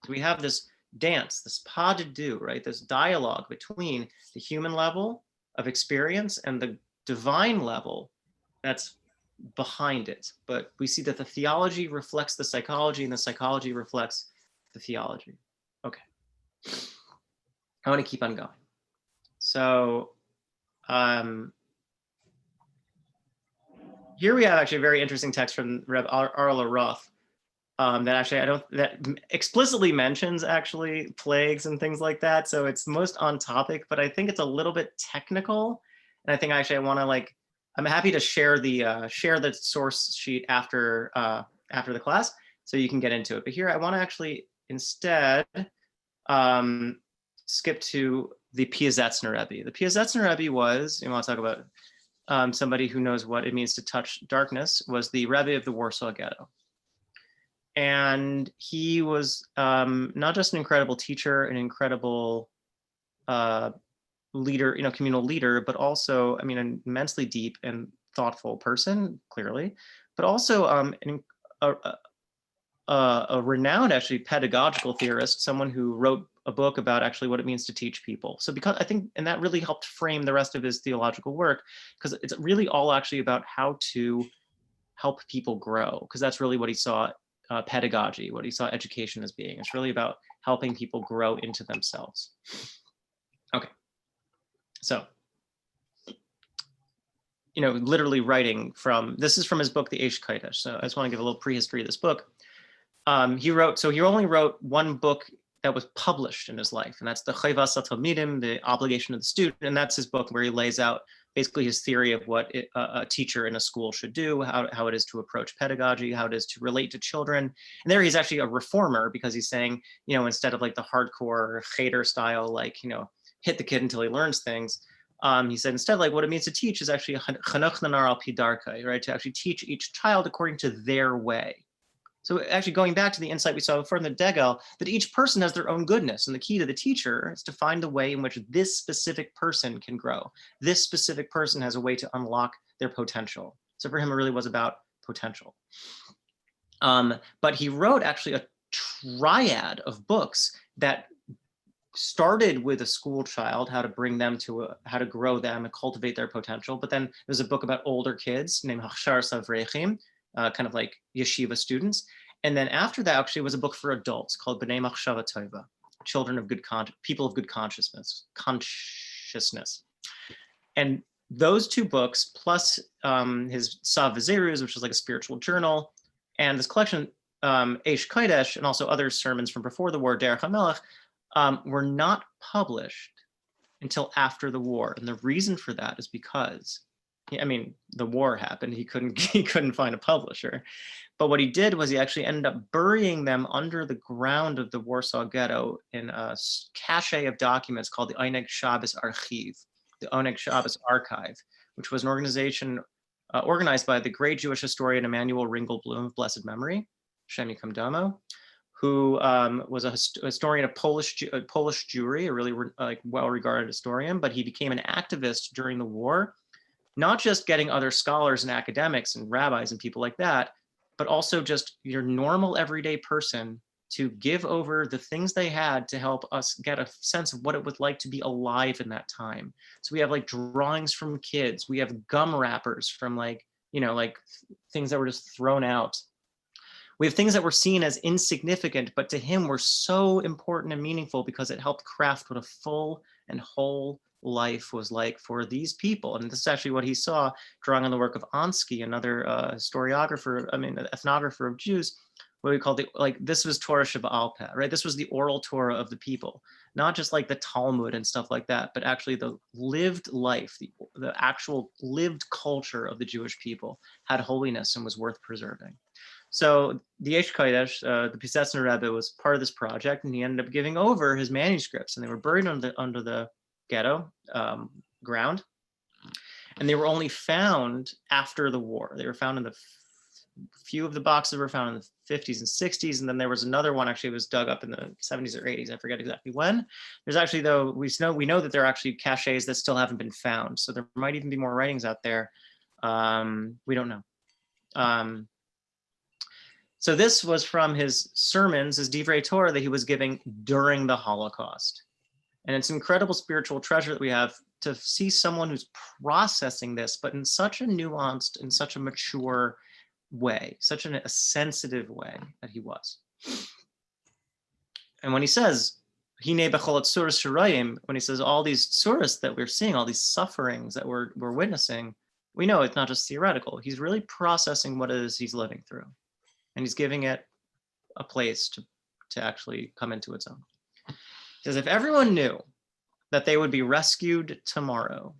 So we have this dance, this pas de deux, right? This dialogue between the human level of experience and the divine level that's behind it. But we see that the theology reflects the psychology and the psychology reflects the theology. Okay. I want to keep on going. So here we have actually a very interesting text from Reb Arla Roth that explicitly mentions actually plagues and things like that. So it's most on topic, but I think it's a little bit technical. And I think actually I want to I'm happy to share the source sheet after the class, so you can get into it. But here I want to actually instead skip to the Piazetzner Rebbe. The Piazetzner Rebbe was, you want to talk about somebody who knows what it means to touch darkness, was the Rebbe of the Warsaw Ghetto. And he was not just an incredible teacher, an incredible leader, communal leader, but also, an immensely deep and thoughtful person, clearly, but also a renowned, actually, pedagogical theorist, someone who wrote a book about actually what it means to teach people. So because I think, and that really helped frame the rest of his theological work, because it's really all actually about how to help people grow, because that's really what he saw pedagogy, what he saw education as being. It's really about helping people grow into themselves. Okay, so, literally writing from, this is from his book, The Eish Kodesh. So I just want to give a little prehistory of this book. He only wrote one book that was published in his life, and that's the Chayvas HaTalmidim, the obligation of the student, and that's his book where he lays out basically his theory of what a teacher in a school should do, how it is to approach pedagogy, how it is to relate to children. And there he's actually a reformer, because he's saying, instead of like the hardcore Cheder style, hit the kid until he learns things, he said instead, like, what it means to teach is actually Chanuch Nanar al Pi Darkai, right? To actually teach each child according to their way. So actually going back to the insight we saw before in the Degel, that each person has their own goodness. And the key to the teacher is to find the way in which this specific person can grow. This specific person has a way to unlock their potential. So for him, it really was about potential. But he wrote actually a triad of books that started with a school child, how to bring them to how to grow them and cultivate their potential. But then there's a book about older kids named Hachshar Savrechim, kind of like yeshiva students. And then after that actually was a book for adults called B'nai Machshava Tova, children of good people of good consciousness. And those two books, plus his Sav V'Zeruz, which is like a spiritual journal, and this collection, Eish Kodesh, and also other sermons from before the war, Derech HaMelech, were not published until after the war. And the reason for that is because, the war happened. He couldn't find a publisher. But what he did was he actually ended up burying them under the ground of the Warsaw Ghetto in a cache of documents called the Oneg Shabbos Archiv, the Oneg Shabbos Archive, which was an organization organized by the great Jewish historian Emanuel Ringelblum of blessed memory, Shem Yikam Damo, who was a historian of Polish Jewry, a really well-regarded historian, but he became an activist during the war, not just getting other scholars and academics and rabbis and people like that, but also just your normal everyday person to give over the things they had to help us get a sense of what it was like to be alive in that time. So we have like drawings from kids, we have gum wrappers from things that were just thrown out. We have things that were seen as insignificant, but to him were so important and meaningful because it helped craft what a full and whole life was like for these people. And this is actually what he saw drawing on the work of Ansky, another ethnographer of Jews, what we call this was Torah Sheba'al Peh, right? This was the oral Torah of the people, not just like the Talmud and stuff like that, but actually the lived life, the actual lived culture of the Jewish people had holiness and was worth preserving. So the Eish Kodesh, the Piazetzner Rebbe, was part of this project, and he ended up giving over his manuscripts, and they were buried under the ghetto ground, and they were only found after the war. They were found in few of the boxes were found in the 50s and 60s, and then there was another one actually was dug up in the 70s or 80s. I forget exactly when. There's actually, though, we know that there are actually caches that still haven't been found, so there might even be more writings out there. We don't know. So this was from his sermons, his Divrei Torah that he was giving during the Holocaust. And it's an incredible spiritual treasure that we have to see someone who's processing this, but in such a nuanced and such a mature way, such a sensitive way that he was. And when he says, when he says all these surahs that we're seeing, all these sufferings that we're witnessing, we know it's not just theoretical. He's really processing what it is he's living through. And he's giving it a place to actually come into its own. He says, if everyone knew that they would be rescued tomorrow,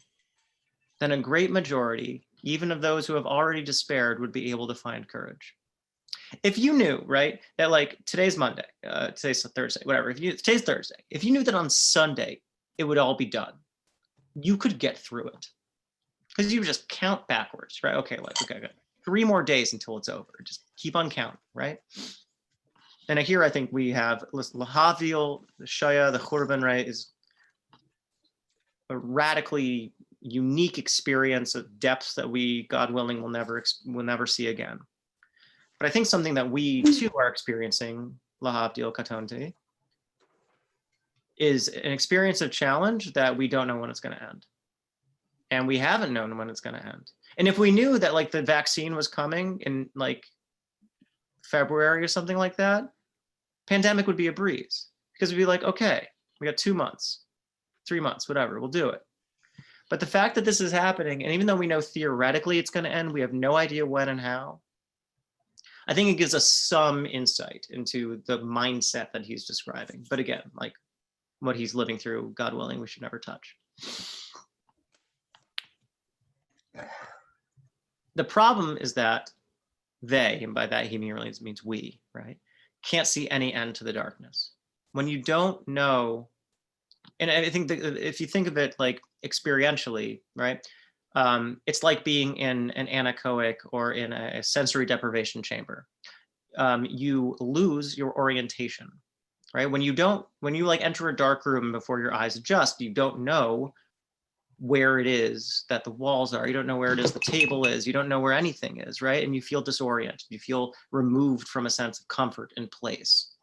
then a great majority even of those who have already despaired would be able to find courage. If you knew, right, that like today's Monday, today's Thursday, whatever, today's Thursday, if you knew that on Sunday it would all be done, you could get through it. Because you just count backwards, right? Okay, like, okay, good. 3 more days until it's over. Just keep on counting, right? And here I think we have Lahavil, the Shaya, the Churban, right, is a radically unique experience of depths that we, God willing, will never see again. But I think something that we too are experiencing, Lahavdil Katonti, is an experience of challenge that we don't know when it's going to end. And we haven't known when it's going to end. And if we knew that like the vaccine was coming in like February or something like that, pandemic would be a breeze, because we'd be like, okay, we got 2 months, 3 months, whatever, we'll do it. But the fact that this is happening, and even though we know theoretically it's going to end, we have no idea when and how. I think it gives us some insight into the mindset that he's describing. But again, like what he's living through, God willing, we should never touch. The problem is that they, and by that he means we, right, can't see any end to the darkness. When you don't know, and I think that if you think of it like experientially, right, it's like being in an anechoic or in a sensory deprivation chamber. You lose your orientation, right? When you like enter a dark room before your eyes adjust, you don't know where it is that the walls are. You don't know where it is the table is. You don't know where anything is, right? And you feel disoriented. You feel removed from a sense of comfort and place.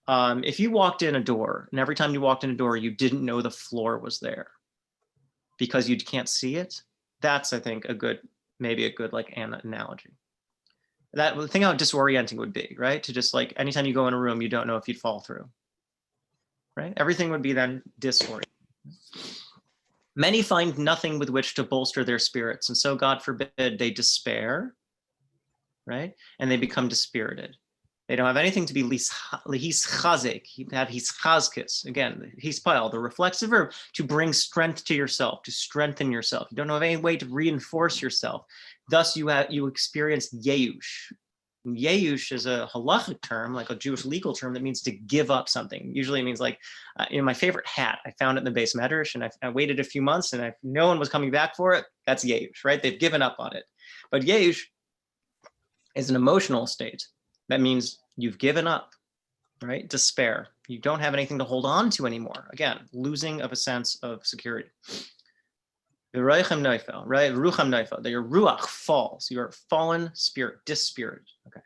If you walked in a door, and every time you walked in a door, you didn't know the floor was there because you can't see it, that's, I think, maybe a good like analogy. Think how disorienting would be, right? To just like, anytime you go in a room, you don't know if you'd fall through, right? Everything would be then disoriented. Many find nothing with which to bolster their spirits, and so, God forbid, they despair, right? And they become dispirited. They don't have anything to be chazik, have chazkis. Again, hispal, the reflexive verb, to bring strength to yourself, to strengthen yourself. You don't have any way to reinforce yourself. Thus, you experience yeush. Yeush is a halachic term, like a Jewish legal term, that means to give up something. Usually it means like, my favorite hat, I found it in the base medrash, and I waited a few months, and no one was coming back for it. That's yeush, right? They've given up on it. But yeush is an emotional state. That means you've given up, right? Despair. You don't have anything to hold on to anymore. Again, losing of a sense of security. Right? Rucham neifel, that your ruach falls, your fallen spirit, dispirited. Okay.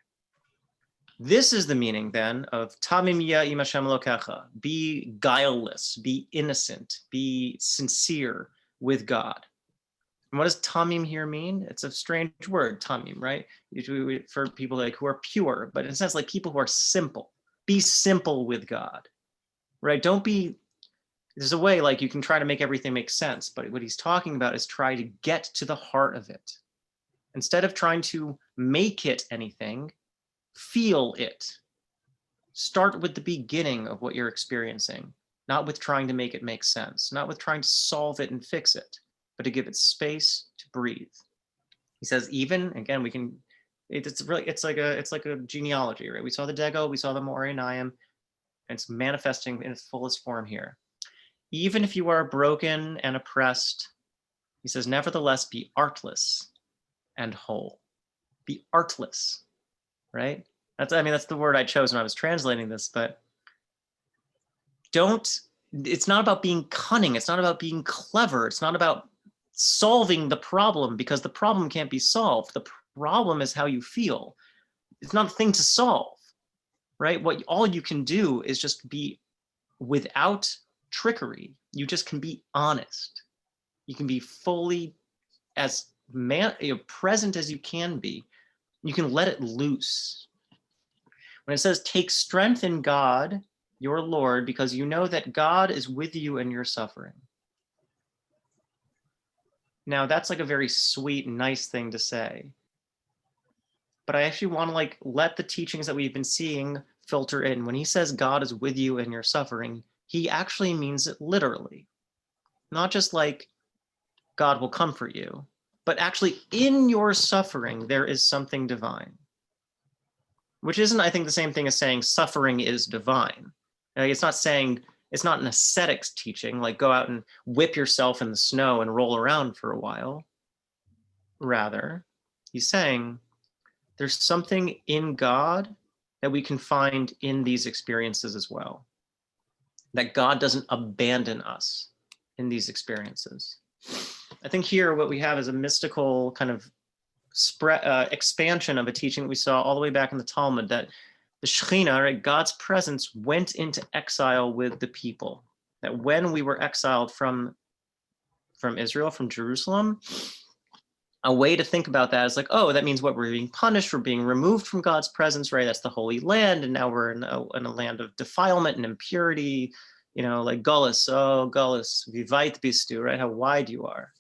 This is the meaning then of tamim im Hashem Elokecha. Be guileless, be innocent, be sincere with God. And what does tamim here mean? It's a strange word, tamim, right? Usually for people like who are pure, but in a sense like people who are simple. Be simple with God, right? Don't be. There's a way like you can try to make everything make sense, but what he's talking about is try to get to the heart of it. Instead of trying to make it anything, feel it. Start with the beginning of what you're experiencing, not with trying to make it make sense, not with trying to solve it and fix it, but to give it space to breathe. He says, even, again, we can, it's like a genealogy, right? We saw the Dego, we saw the Morinayim, and it's manifesting in its fullest form here. Even if you are broken and oppressed, he says, nevertheless, be artless and whole. Be artless, right? That's the word I chose when I was translating this, but it's not about being cunning. It's not about being clever. It's not about solving the problem, because the problem can't be solved. The problem is how you feel. It's not a thing to solve, right? All you can do is just be without trickery. You just can be honest. You can be fully as present as you can be. You can let it loose. When it says, take strength in God, your Lord, because you know that God is with you in your suffering. Now, that's like a very sweet, nice thing to say. But I actually want to let the teachings that we've been seeing filter in. When he says God is with you in your suffering, he actually means it literally. Not just like God will comfort you, but actually in your suffering, there is something divine. Which isn't, I think, the same thing as saying suffering is divine. Like, it's not saying, it's not an ascetics teaching, like go out and whip yourself in the snow and roll around for a while. Rather, he's saying there's something in God that we can find in these experiences as well. That God doesn't abandon us in these experiences. I think here what we have is a mystical kind of expansion of a teaching that we saw all the way back in the Talmud, that the Shekhinah, right, God's presence, went into exile with the people. That when we were exiled from Israel, from Jerusalem, a way to think about that is like, oh, that means what, we're being punished, we're being removed from God's presence, right? That's the Holy Land, and now we're in a land of defilement and impurity, you know, like Gullus, oh, Gullus, wie weit bist du, right? How wide you are,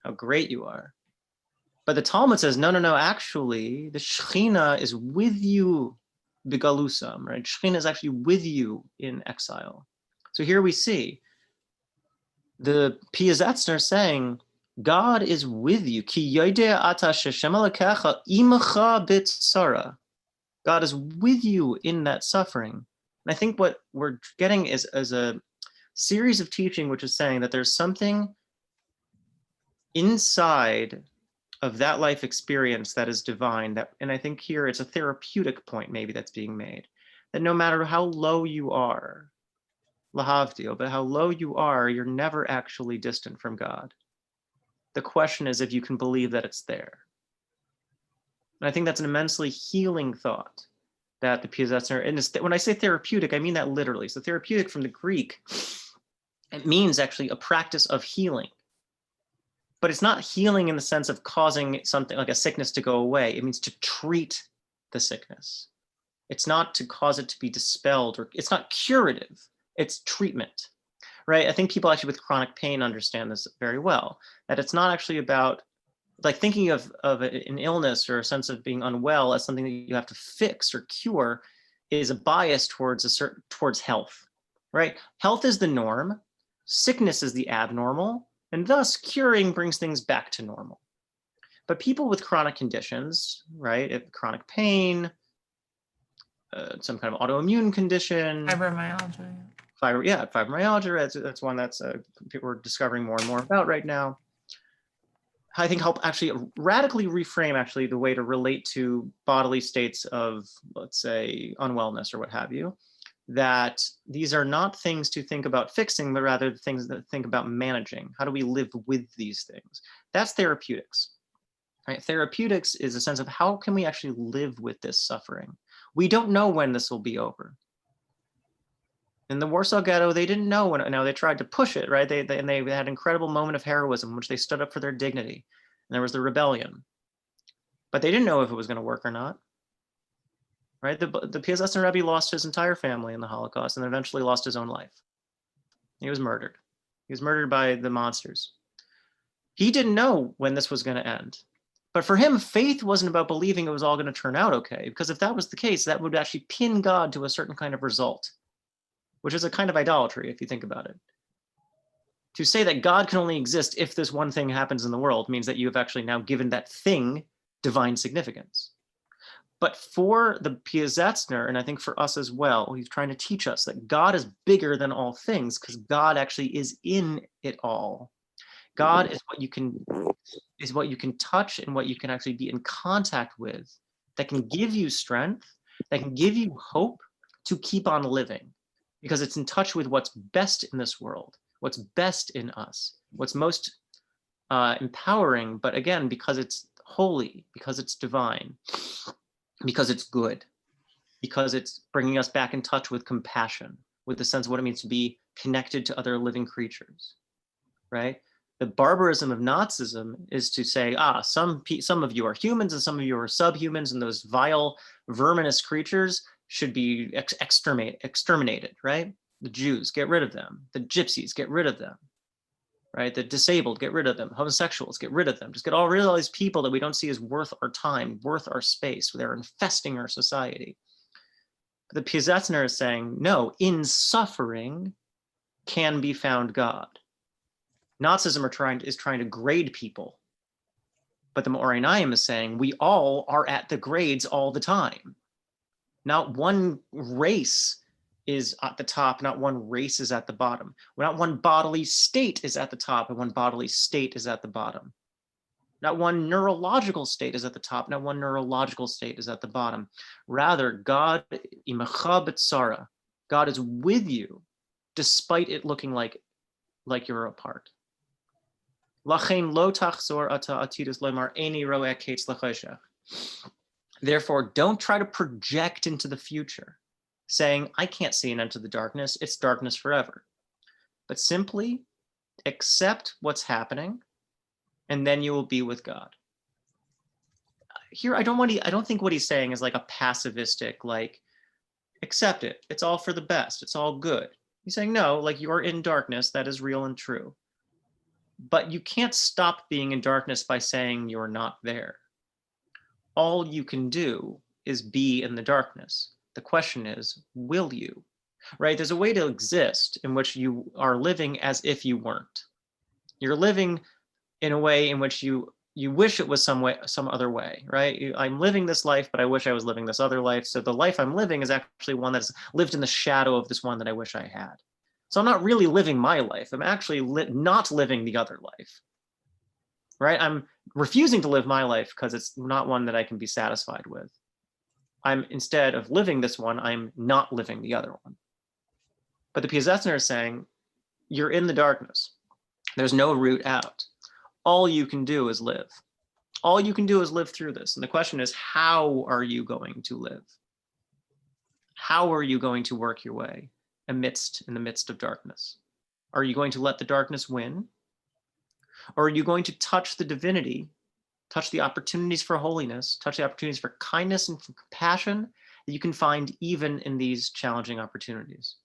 how great you are. But the Talmud says, no, actually, the Shekhinah is with you, begalusam, right? Shekhinah is actually with you in exile. So here we see the Piazetzner saying, God is with you. Ki yodeh ata sheshem elokecha imecha b'tzara. God is with you in that suffering. And I think what we're getting is a series of teaching which is saying that there's something inside of that life experience that is divine, that, and I think here it's a therapeutic point maybe that's being made, that no matter how low you are, lahavdil, but how low you are, you're never actually distant from God. The question is if you can believe that it's there. And I think that's an immensely healing thought that the Piazetzner, and when I say therapeutic, I mean that literally. So therapeutic from the Greek, it means actually a practice of healing. But it's not healing in the sense of causing something like a sickness to go away. It means to treat the sickness. It's not to cause it to be dispelled, or it's not curative, it's treatment, right? I think people actually with chronic pain understand this very well, that it's not actually about like thinking of an illness or a sense of being unwell as something that you have to fix or cure is a bias towards health, right? Health is the norm, sickness is the abnormal, and thus curing brings things back to normal. But people with chronic conditions, right? If chronic pain, some kind of autoimmune condition. Fibromyalgia. Fibromyalgia, that's one that's people are discovering more and more about right now. I think help actually radically reframe actually the way to relate to bodily states of, let's say, unwellness or what have you. That these are not things to think about fixing, but rather things that think about managing. How do we live with these things? That's therapeutics, right? Therapeutics is a sense of how can we actually live with this suffering? We don't know when this will be over. In the Warsaw Ghetto, they didn't know when. Now they tried to push it, right? They had an incredible moment of heroism in which they stood up for their dignity, and there was the rebellion. But they didn't know if it was going to work or not. Right? The Piazetzner Rebbe lost his entire family in the Holocaust and then eventually lost his own life. He was murdered. He was murdered by the monsters. He didn't know when this was going to end. But for him, faith wasn't about believing it was all going to turn out okay, because if that was the case, that would actually pin God to a certain kind of result, which is a kind of idolatry if you think about it. To say that God can only exist if this one thing happens in the world means that you have actually now given that thing divine significance. But for the Piazetzner, and I think for us as well, he's trying to teach us that God is bigger than all things because God actually is in it all. God is what you can touch and what you can actually be in contact with, that can give you strength, that can give you hope to keep on living, because it's in touch with what's best in this world, what's best in us, what's most empowering, but again, because it's holy, because it's divine, because it's good, because it's bringing us back in touch with compassion, with the sense of what it means to be connected to other living creatures, right? The barbarism of Nazism is to say, some of you are humans and some of you are subhumans, and those vile, verminous creatures should be exterminated, right? The Jews, get rid of them. The gypsies, get rid of them, right? The disabled, get rid of them. Homosexuals, get rid of them. Just get rid of all these people that we don't see as worth our time, worth our space. They're infesting our society. But the Piazetzner is saying, no, in suffering can be found God. Nazism is trying to grade people, But the Morainayim is saying we all are at the grades all the time. Not one race is at the top, not one race is at the bottom. Not one bodily state is at the top and one bodily state is at the bottom. Not one neurological state is at the top, not one neurological state is at the bottom. Rather, God, imecha b'tzara, God is with you despite it looking like you're apart. Lachein lo tachzor ata atidus lomar eini roeh ketz lechoshech. Therefore, don't try to project into the future, saying, I can't see an end to the darkness, it's darkness forever. But simply accept what's happening, and then you will be with God. Here, I don't think what he's saying is like a passivistic, like, accept it, it's all for the best, it's all good. He's saying, no, like you're in darkness, that is real and true. But you can't stop being in darkness by saying you're not there. All you can do is be in the darkness. The question is, will you? Right? There's a way to exist in which you are living as if you weren't. You're living in a way in which you wish it was some other way, right? I'm living this life, but I wish I was living this other life. So the life I'm living is actually one that's lived in the shadow of this one that I wish I had. So I'm not really living my life. I'm actually not living the other life, right? I'm refusing to live my life because it's not one that I can be satisfied with. I'm, instead of living this one, I'm not living the other one. But the Piasetzner is saying, you're in the darkness. There's no route out. All you can do is live. All you can do is live through this. And the question is, how are you going to live? How are you going to work your way in the midst of darkness? Are you going to let the darkness win? Or are you going to touch the divinity, touch the opportunities for holiness, touch the opportunities for kindness and for compassion that you can find even in these challenging opportunities?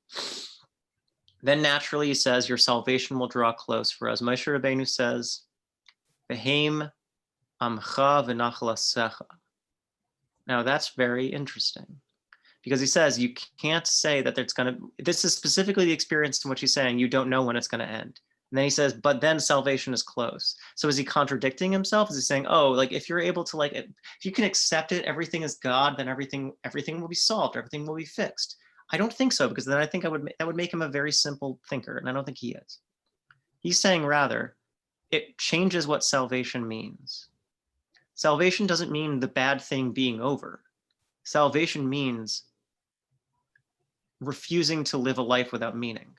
Then naturally, he says, your salvation will draw close. For as Moshe Rabbeinu says, V'heim amcha v'nachalasecha. Now that's very interesting, because he says you can't say that there's going to, this is specifically the experience in which he's saying you don't know when it's going to end. And then he says, but then salvation is close. So is he contradicting himself? Is he saying, oh, like if you're able to, like, if you can accept it, everything is God, then everything will be solved, everything will be fixed? I don't think so, because then I think that would make him a very simple thinker, and I don't think he is. He's saying rather, it changes what salvation means. Salvation doesn't mean the bad thing being over. Salvation means refusing to live a life without meaning.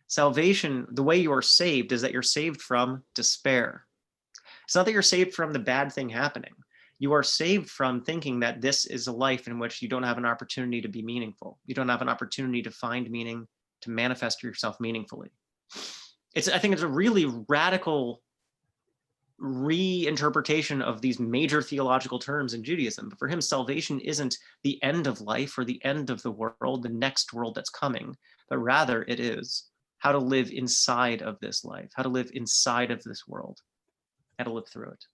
Salvation, the way you are saved, is that you're saved from despair. It's not that you're saved from the bad thing happening. You are saved from thinking that this is a life in which you don't have an opportunity to be meaningful. You don't have an opportunity to find meaning, to manifest yourself meaningfully. I think it's a really radical reinterpretation of these major theological terms in Judaism. But for him, salvation isn't the end of life or the end of the world, the next world that's coming, but rather it is how to live inside of this life, how to live inside of this world, how to live through it.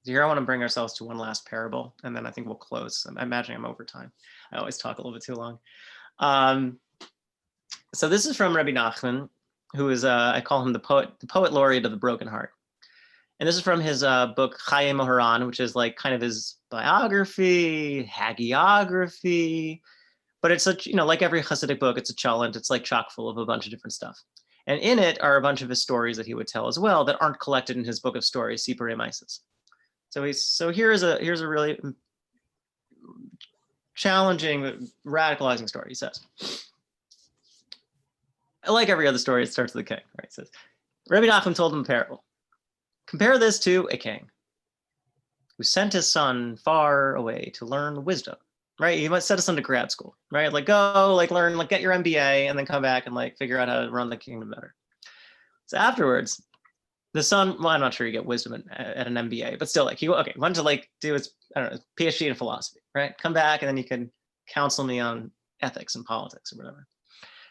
So here I want to bring ourselves to one last parable, and then I think we'll close. I'm imagining I'm over time. I always talk a little bit too long. So this is from Rabbi Nachman, who is, I call him the poet laureate of the broken heart. And this is from his book, Chaye Moharan, which is like kind of his biography, hagiography. But it's such, like every Hasidic book, it's a chalent. It's like chock full of a bunch of different stuff. And in it are a bunch of his stories that he would tell as well that aren't collected in his book of stories, Sipurei Maises. So here's a really challenging, radicalizing story. He says, like every other story, it starts with a king. Right? He says, Rabbi Nachman told him a parable. Compare this to a king who sent his son far away to learn wisdom. Right? He might send his son to grad school. Right? Like go, like learn, like get your MBA, and then come back and like figure out how to run the kingdom better. So afterwards, the son, well, I'm not sure you get wisdom at an MBA, but still, like he wanted to like do his, I don't know, PhD in philosophy, right? Come back and then you can counsel me on ethics and politics or whatever.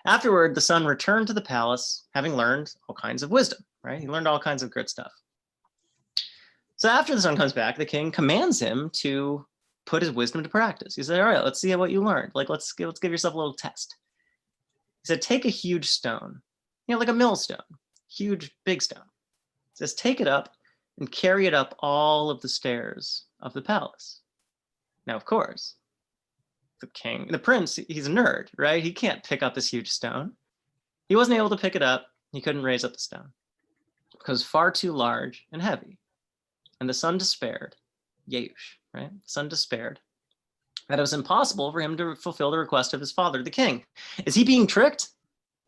Afterward, the son returned to the palace, having learned all kinds of wisdom, right? He learned all kinds of good stuff. So after the son comes back, the king commands him to put his wisdom to practice. He said, all right, let's see what you learned. Like, let's give yourself a little test. He said, take a huge stone, like a millstone, huge, big stone. He says, take it up and carry it up all of the stairs of the palace. Now, of course, the prince, he's a nerd, right? He can't pick up this huge stone. He wasn't able to pick it up. He couldn't raise up the stone because it was far too large and heavy. And the son despaired, Yeush, right? The son despaired that it was impossible for him to fulfill the request of his father, the king. Is he being tricked?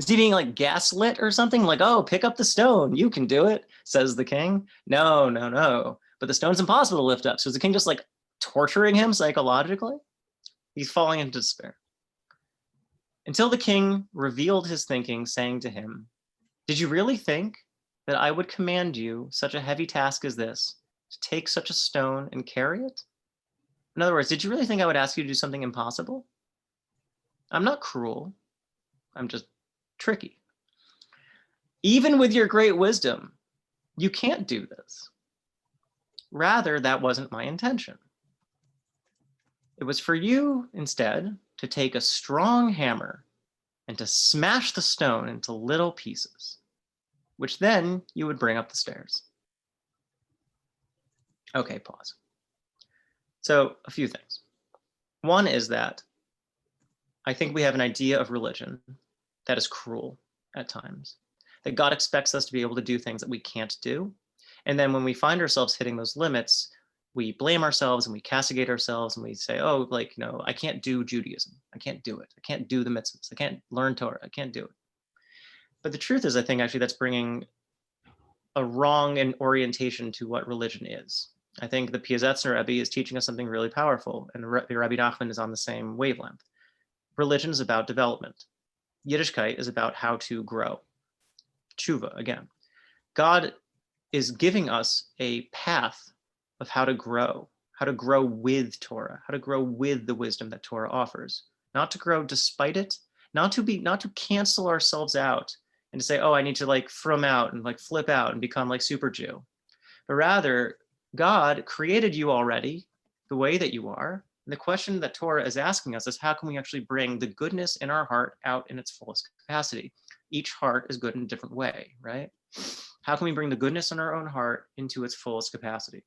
Is he being like gaslit or something? Like, oh, pick up the stone. You can do it, says the king. No, no, no. But the stone's impossible to lift up. So is the king just like torturing him psychologically? He's falling into despair. Until the king revealed his thinking, saying to him, did you really think that I would command you such a heavy task as this, to take such a stone and carry it? In other words, did you really think I would ask you to do something impossible? I'm not cruel. I'm just tricky. Even with your great wisdom, you can't do this. Rather, that wasn't my intention. It was for you, instead, to take a strong hammer and to smash the stone into little pieces, which then you would bring up the stairs. Okay, pause. So a few things. One is that I think we have an idea of religion that is cruel at times, that God expects us to be able to do things that we can't do. And then when we find ourselves hitting those limits, we blame ourselves and we castigate ourselves and we say, oh, like, you know, I can't do Judaism. I can't do it. I can't do the mitzvahs. I can't learn Torah. I can't do it. But the truth is, I think actually that's bringing a wrong orientation to what religion is. I think the Piasetzner Rebbe is teaching us something really powerful, and Rabbi Nachman is on the same wavelength. Religion is about development. Yiddishkeit is about how to grow. Tshuva, again. God is giving us a path of how to grow with Torah, how to grow with the wisdom that Torah offers, not to grow despite it, not to cancel ourselves out and to say, oh, I need to like from out and like flip out and become like super Jew, but rather God created you already the way that you are. And the question that Torah is asking us is, how can we actually bring the goodness in our heart out in its fullest capacity? Each heart is good in a different way, right? How can we bring the goodness in our own heart into its fullest capacity?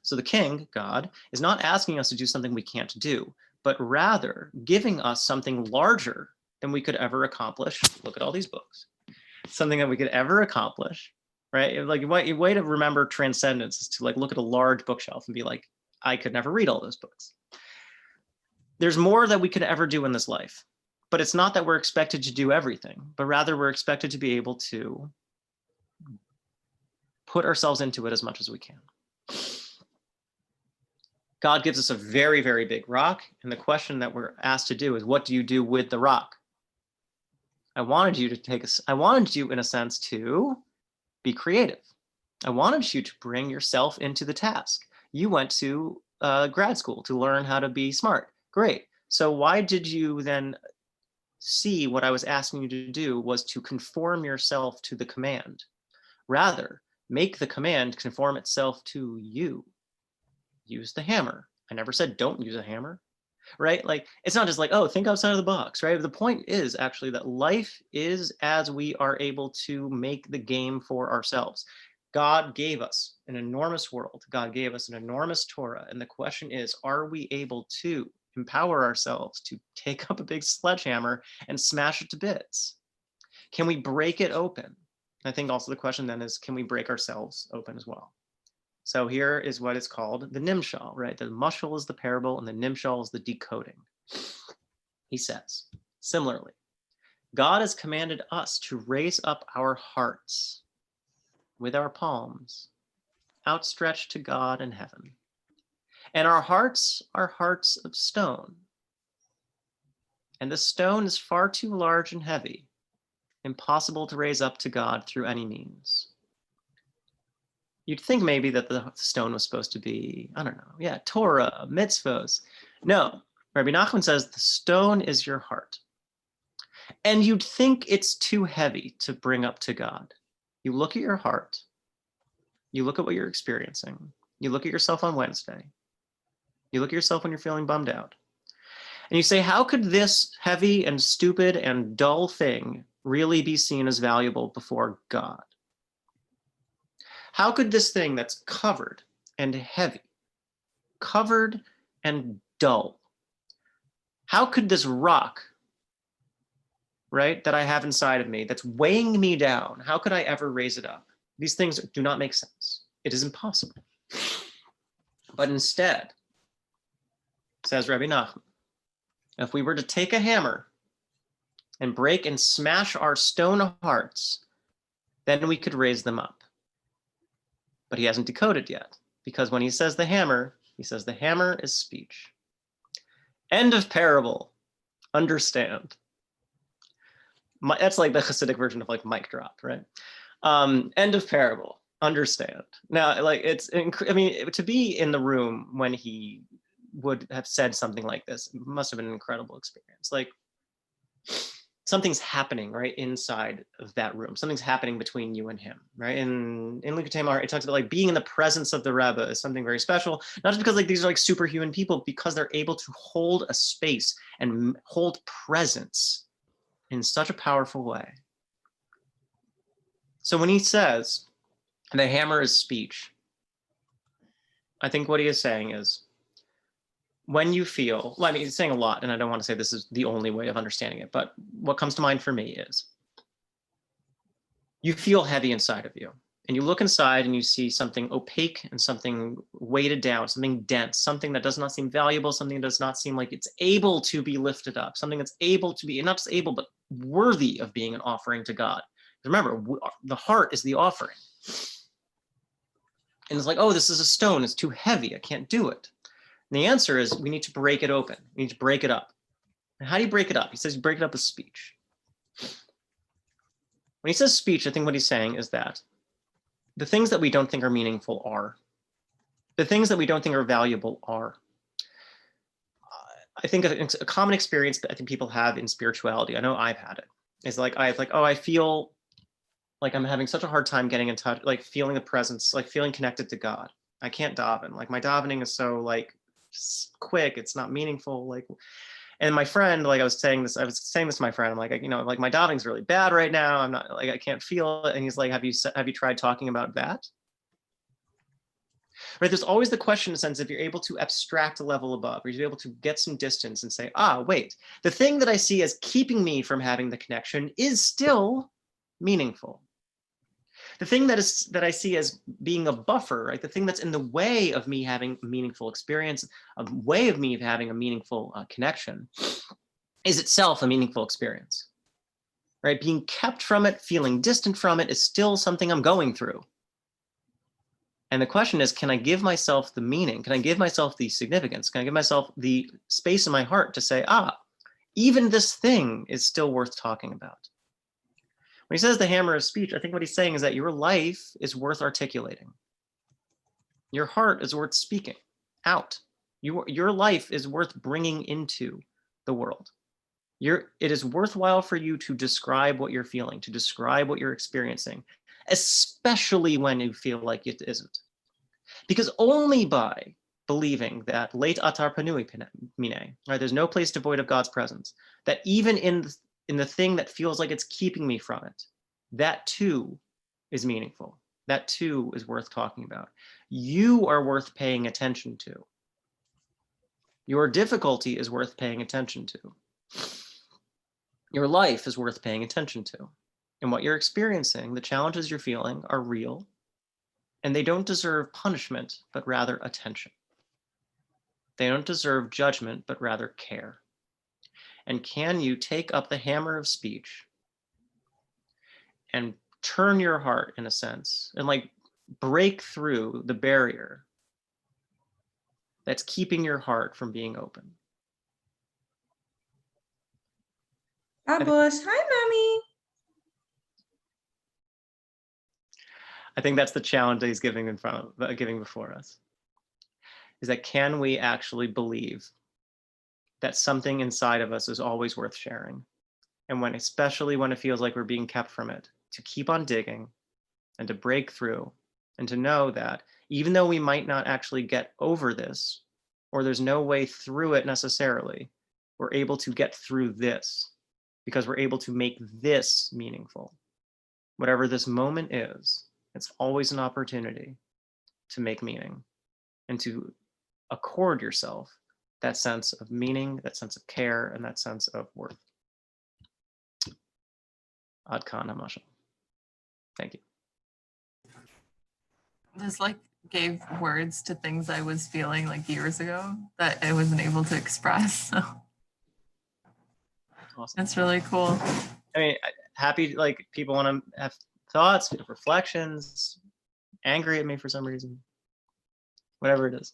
So the king, God, is not asking us to do something we can't do, but rather giving us something larger than we could ever accomplish. Look at all these books. Something that we could ever accomplish, right? Like a way to remember transcendence is to like look at a large bookshelf and be like, I could never read all those books. There's more that we could ever do in this life, but it's not that we're expected to do everything, but rather we're expected to be able to put ourselves into it as much as we can. God gives us a very, very big rock, and the question that we're asked to do is, what do you do with the rock? I wanted you, in a sense, to be creative. I wanted you to bring yourself into the task. You went to grad school to learn how to be smart. Great. So why did you then see what I was asking you to do was to conform yourself to the command? Rather, make the command conform itself to you. Use the hammer. I never said don't use a hammer, right? Like, it's not just like, oh, think outside of the box, right? The point is actually that life is as we are able to make the game for ourselves. God gave us an enormous world. God gave us an enormous Torah. And the question is, are we able to empower ourselves to take up a big sledgehammer and smash it to bits? Can we break it open? I think also the question then is, can we break ourselves open as well? So here is what is called the nimshal, right? The mushal is the parable and the nimshal is the decoding. He says, similarly, God has commanded us to raise up our hearts with our palms outstretched to God in heaven. And our hearts are hearts of stone. And the stone is far too large and heavy, impossible to raise up to God through any means. You'd think maybe that the stone was supposed to be, I don't know, yeah, Torah, mitzvos. No, Rabbi Nachman says the stone is your heart. And you'd think it's too heavy to bring up to God. You look at your heart, you look at what you're experiencing, you look at yourself on Wednesday, you look at yourself when you're feeling bummed out, and you say, how could this heavy and stupid and dull thing really be seen as valuable before God? How could this thing that's covered and heavy, covered and dull, how could this rock, right, that I have inside of me that's weighing me down, how could I ever raise it up? These things do not make sense. It is impossible. But instead, says Rabbi Nachman, if we were to take a hammer and break and smash our stone hearts, then we could raise them up. But he hasn't decoded yet, because when he says the hammer, he says the hammer is speech. End of parable. Understand. That's like the Hasidic version of like mic drop, right? End of parable. Understand. Now, like I mean, to be in the room when he would have said something like this must have been an incredible experience. Like something's happening right inside of that room. Something's happening between you and him, right? In Likutei Tamar, it talks about like being in the presence of the Rebbe is something very special, not just because like these are like superhuman people, because they're able to hold a space and hold presence in such a powerful way. So when he says the hammer is speech, I think what he is saying is, when you feel, well, I mean, he's saying a lot, and I don't want to say this is the only way of understanding it, but what comes to mind for me is, you feel heavy inside of you, and you look inside and you see something opaque and something weighted down, something dense, something that does not seem valuable, something that does not seem like it's able to be lifted up, something that's able to be, not just able, but worthy of being an offering to God. Remember, the heart is the offering. And it's like, oh, this is a stone, it's too heavy, I can't do it. And the answer is we need to break it open. We need to break it up. And how do you break it up? He says you break it up with speech. When he says speech, I think what he's saying is that the things that we don't think are meaningful are. The things that we don't think are valuable are. I think a common experience that I think people have in spirituality, I know I've had it, is like, I feel like I'm having such a hard time getting in touch, like feeling the presence, like feeling connected to God. I can't daven. Like my davening is so like quick, it's not meaningful. Like, and my friend, like I was saying this to my friend, I'm like, you know, like my davening's really bad right now. I'm not like, I can't feel it. And he's like, have you tried talking about that? Right, there's always the question in a sense, if you're able to abstract a level above, or you're able to get some distance and say, wait, the thing that I see as keeping me from having the connection is still meaningful. The thing that I see as being a buffer, right? The thing that's in the way of me having a meaningful experience, a way of me having a meaningful connection, is itself a meaningful experience, right? Being kept from it, feeling distant from it is still something I'm going through. And the question is, can I give myself the meaning? Can I give myself the significance? Can I give myself the space in my heart to say, even this thing is still worth talking about? When he says the hammer of speech, I think what he's saying is that your life is worth articulating. Your heart is worth speaking out. Your life is worth bringing into the world. It is worthwhile for you to describe what you're feeling, to describe what you're experiencing, especially when you feel like it isn't. Because only by believing that late atar panui mine, right, there's no place devoid of God's presence, that even in the thing that feels like it's keeping me from it, that too is meaningful. That too is worth talking about. You are worth paying attention to. Your difficulty is worth paying attention to. Your life is worth paying attention to. And what you're experiencing, the challenges you're feeling, are real, and they don't deserve punishment, but rather attention. They don't deserve judgment, but rather care. And can you take up the hammer of speech and turn your heart, in a sense, and like break through the barrier that's keeping your heart from being open? Abush, hi, mommy. I think that's the challenge that he's giving before us, is that can we actually believe that something inside of us is always worth sharing? And especially when it feels like we're being kept from it, to keep on digging and to break through, and to know that even though we might not actually get over this, or there's no way through it necessarily, we're able to get through this because we're able to make this meaningful. Whatever this moment is, It's always an opportunity to make meaning and to accord yourself that sense of meaning, that sense of care, and that sense of worth. Ad kan hamashal. Thank you. This like gave words to things I was feeling like years ago that I wasn't able to express. So Awesome. that's really cool. I mean, happy, like, people want to have thoughts, reflections, angry at me for some reason, whatever it is.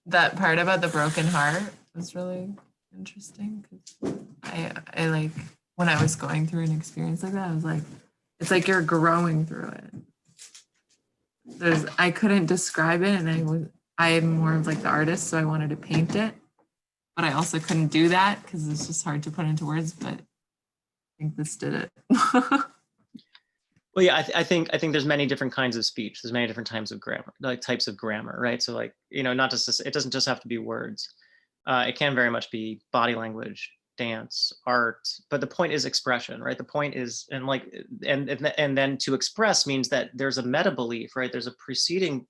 That part about the broken heart was really interesting because I like when I was going through an experience like that, I was like, it's like you're growing through it. I couldn't describe it, and I am more of like the artist, so I wanted to paint it, but I also couldn't do that because it's just hard to put into words. But I think this did it. Well, yeah, I think there's many different kinds of speech. There's many different types of grammar, right? So, like, not just, it doesn't just have to be words. It can very much be body language, dance, art. But the point is expression, right? The point is, and then to express means that there's a meta belief, right? There's a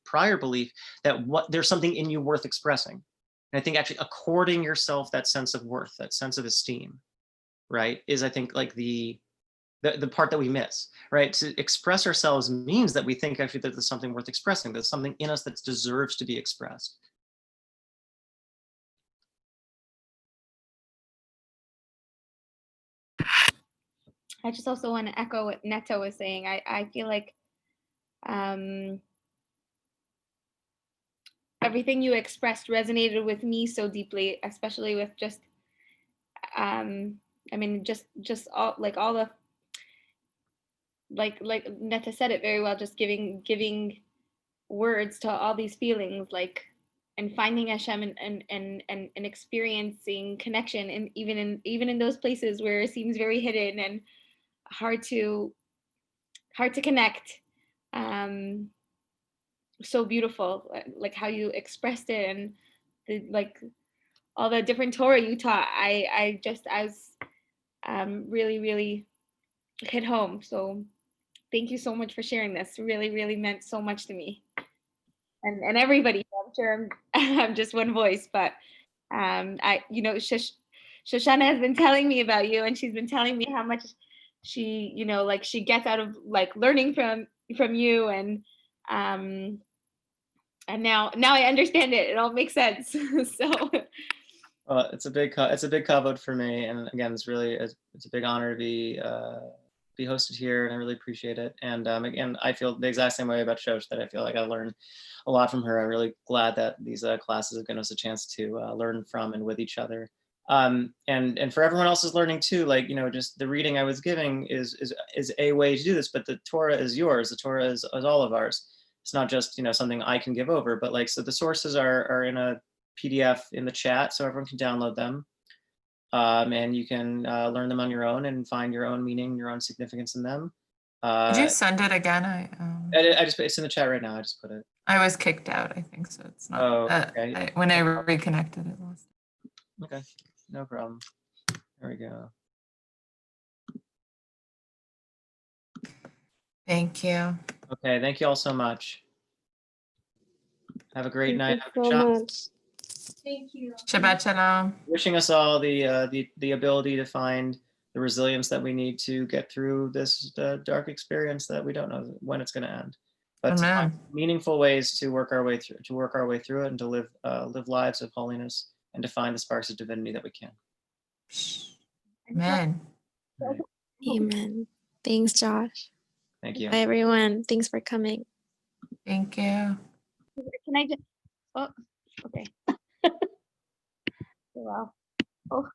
prior belief that there's something in you worth expressing. And I think actually according yourself that sense of worth, that sense of esteem, right, is, I think, like the part that we miss, right? To express ourselves means that we think actually that there's something worth expressing. There's something in us that deserves to be expressed. I just also want to echo what Neto was saying. I feel like everything you expressed resonated with me so deeply, especially with just, just all the, like Netta said it very well, just giving words to all these feelings, like, and finding Hashem and experiencing connection, and even in those places where it seems very hidden and hard to connect. So beautiful, like how you expressed it, and like all the different Torah you taught. I was really hit home. So thank you so much for sharing this. Really meant so much to me, and everybody. I'm sure I'm just one voice, but Shoshana has been telling me about you, and she's been telling me how much she, she gets out of like learning from you, and now I understand it. It all makes sense. So. It's a big kavod for me, and again, it's a big honor to be hosted here, and I really appreciate it. And again, I feel the exact same way about Shosh, that I feel like I learned a lot from her. I'm really glad that these classes have given us a chance to learn from and with each other. And for everyone else's learning too, like, just the reading I was giving is a way to do this, but the Torah is yours. The Torah is all of ours. It's not just, something I can give over, but like, so the sources are in a PDF in the chat, so everyone can download them. And you can learn them on your own and find your own meaning, your own significance in them. Did you send it again? It's in the chat right now. I just put it. I was kicked out, I think, so it's not. Oh, okay. When I reconnected, it lost. Okay, no problem. There we go. Thank you. Okay, thank you all so much. Have a great night. Thank you so much. Thank you. Shabbat shalom. Wishing us all the ability to find the resilience that we need to get through this dark experience that we don't know when it's going to end. But to find meaningful ways to work our way through it, and to live lives of holiness, and to find the sparks of divinity that we can. Amen. Amen. Thanks, Josh. Thank you. Bye, everyone. Thanks for coming. Thank you. Can I just? Oh, okay. Wow. Oh.